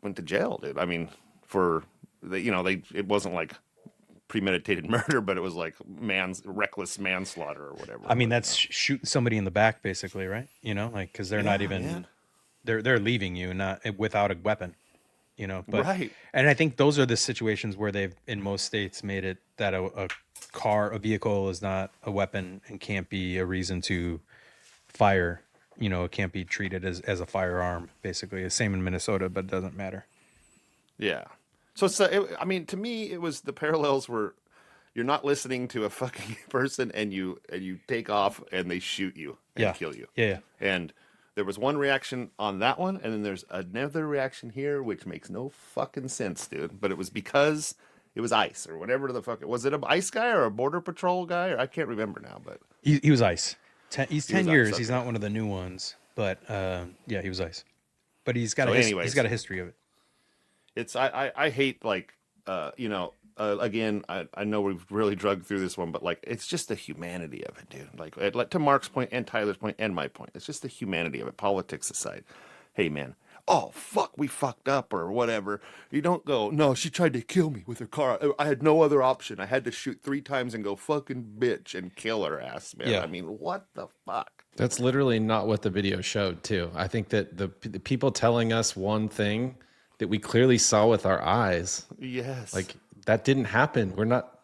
Speaker 3: went to jail, dude. I mean, it wasn't like premeditated murder, but it was like reckless manslaughter or whatever.
Speaker 2: I mean, that's shooting somebody in the back, basically, right? Like because they're not even
Speaker 3: man.
Speaker 2: they're leaving you not without a weapon, But
Speaker 3: Right.
Speaker 2: and I think those are the situations where they've in most states made it that a vehicle is not a weapon and can't be a reason to fire. It can't be treated as a firearm. Basically, the same in Minnesota, but it doesn't matter.
Speaker 3: Yeah. So I mean, to me, it was the parallels were you're not listening to a fucking person, and you take off and they shoot you and kill you.
Speaker 2: Yeah.
Speaker 3: And there was one reaction on that one, and then there's another reaction here, which makes no fucking sense, dude. But it was because it was ICE or whatever the fuck. Was it an ICE guy or a Border Patrol guy? Or I can't remember now, but
Speaker 2: He was ICE. He's 10
Speaker 3: was
Speaker 2: years.
Speaker 3: ICE,
Speaker 2: He's
Speaker 3: okay.
Speaker 2: not one of the new ones, but yeah, he was ICE. But he's got
Speaker 3: anyways.
Speaker 2: he's got a history of it.
Speaker 3: it's I hate like again, I know we've really drugged through this one, but like it's just the humanity of it, dude. Like to Mark's point and Tyler's point and my point, it's just the humanity of it. Politics aside, hey man, oh fuck, we fucked up or whatever. You don't go, no, she tried to kill me with her car. I had no other option. I had to shoot 3 times and go fucking bitch and kill her ass, man.
Speaker 2: Yeah.
Speaker 3: I mean, what the fuck?
Speaker 4: That's literally not what the video showed, too. I think that the people telling us one thing that we clearly saw with our eyes,
Speaker 3: Yes.
Speaker 4: like that didn't happen.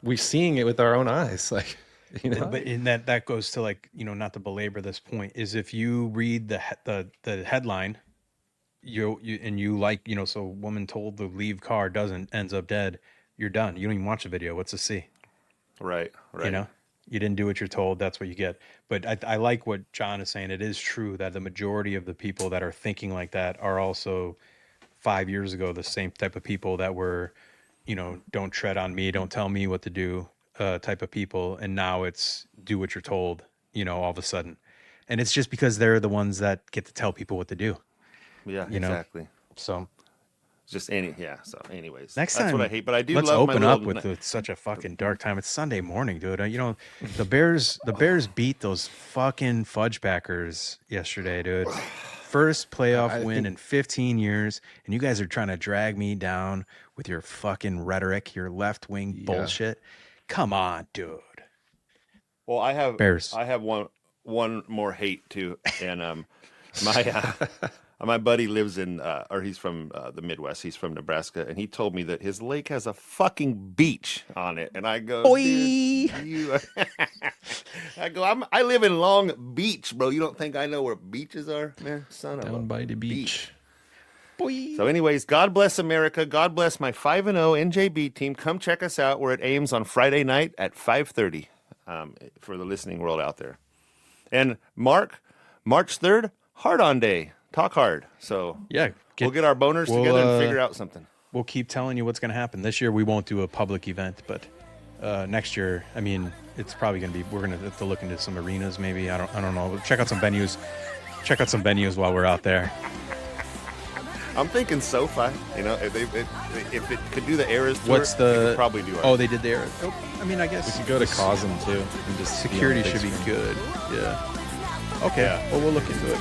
Speaker 4: We're seeing it with our own eyes. Like,
Speaker 2: But in that goes to like, not to belabor this point, is if you read the headline, you like, so woman told to leave car, ends up dead, you're done. You don't even watch the video. What's to see?
Speaker 3: Right.
Speaker 2: You didn't do what you're told. That's what you get. But I like what John is saying. It is true that the majority of the people that are thinking like that are also 5 years ago the same type of people that were, don't tread on me, don't tell me what to do type of people. And now it's do what you're told, all of a sudden. And it's just because they're the ones that get to tell people what to do.
Speaker 3: Yeah,
Speaker 2: You know?
Speaker 3: exactly.
Speaker 2: So
Speaker 3: Just anyways,
Speaker 2: next
Speaker 3: that's
Speaker 2: time,
Speaker 3: what I hate. But I do
Speaker 2: let's
Speaker 3: love
Speaker 2: open
Speaker 3: my
Speaker 2: up
Speaker 3: little,
Speaker 2: with such a fucking dark time. It's Sunday morning, dude. The Bears beat those fucking fudgebackers yesterday, dude. First playoff win in 15 years, and you guys are trying to drag me down with your fucking rhetoric, your left wing bullshit. Come on, dude.
Speaker 3: Well, I have
Speaker 2: Bears.
Speaker 3: I have one more hate too, and my buddy lives in or he's from the Midwest. He's from Nebraska, and he told me that his lake has a fucking beach on it. And I go,
Speaker 2: Boy.
Speaker 3: "Dude, you I live in Long Beach, bro. You don't think I know where beaches are, man? Son of a
Speaker 4: down by the beach.
Speaker 2: Boy.
Speaker 3: So, anyways, God bless America. God bless my 5-0 NJB team. Come check us out. We're at Ames on Friday night at 5:30 for the listening world out there. And March 3rd, Hard On Day. Talk hard. So
Speaker 2: Yeah,
Speaker 3: we'll get our boners together and figure out something.
Speaker 2: we'll keep telling you what's going to happen. This year we won't do a public event, but next year, I mean, it's probably going to be. We're going to have to look into some arenas, maybe. I don't know. Check out some venues. Check out some venues while we're out there.
Speaker 3: I'm thinking SoFi. You know, if it could do the Eras tour,
Speaker 2: What's the?
Speaker 3: it could probably do.
Speaker 2: Oh, they did the Eras. Oh, I mean, I guess
Speaker 4: We could go to Cosm too. And just
Speaker 2: security
Speaker 4: be on the
Speaker 2: should be
Speaker 4: big screen.
Speaker 2: good. Yeah. Okay.
Speaker 3: Yeah.
Speaker 2: Well, we'll look into it.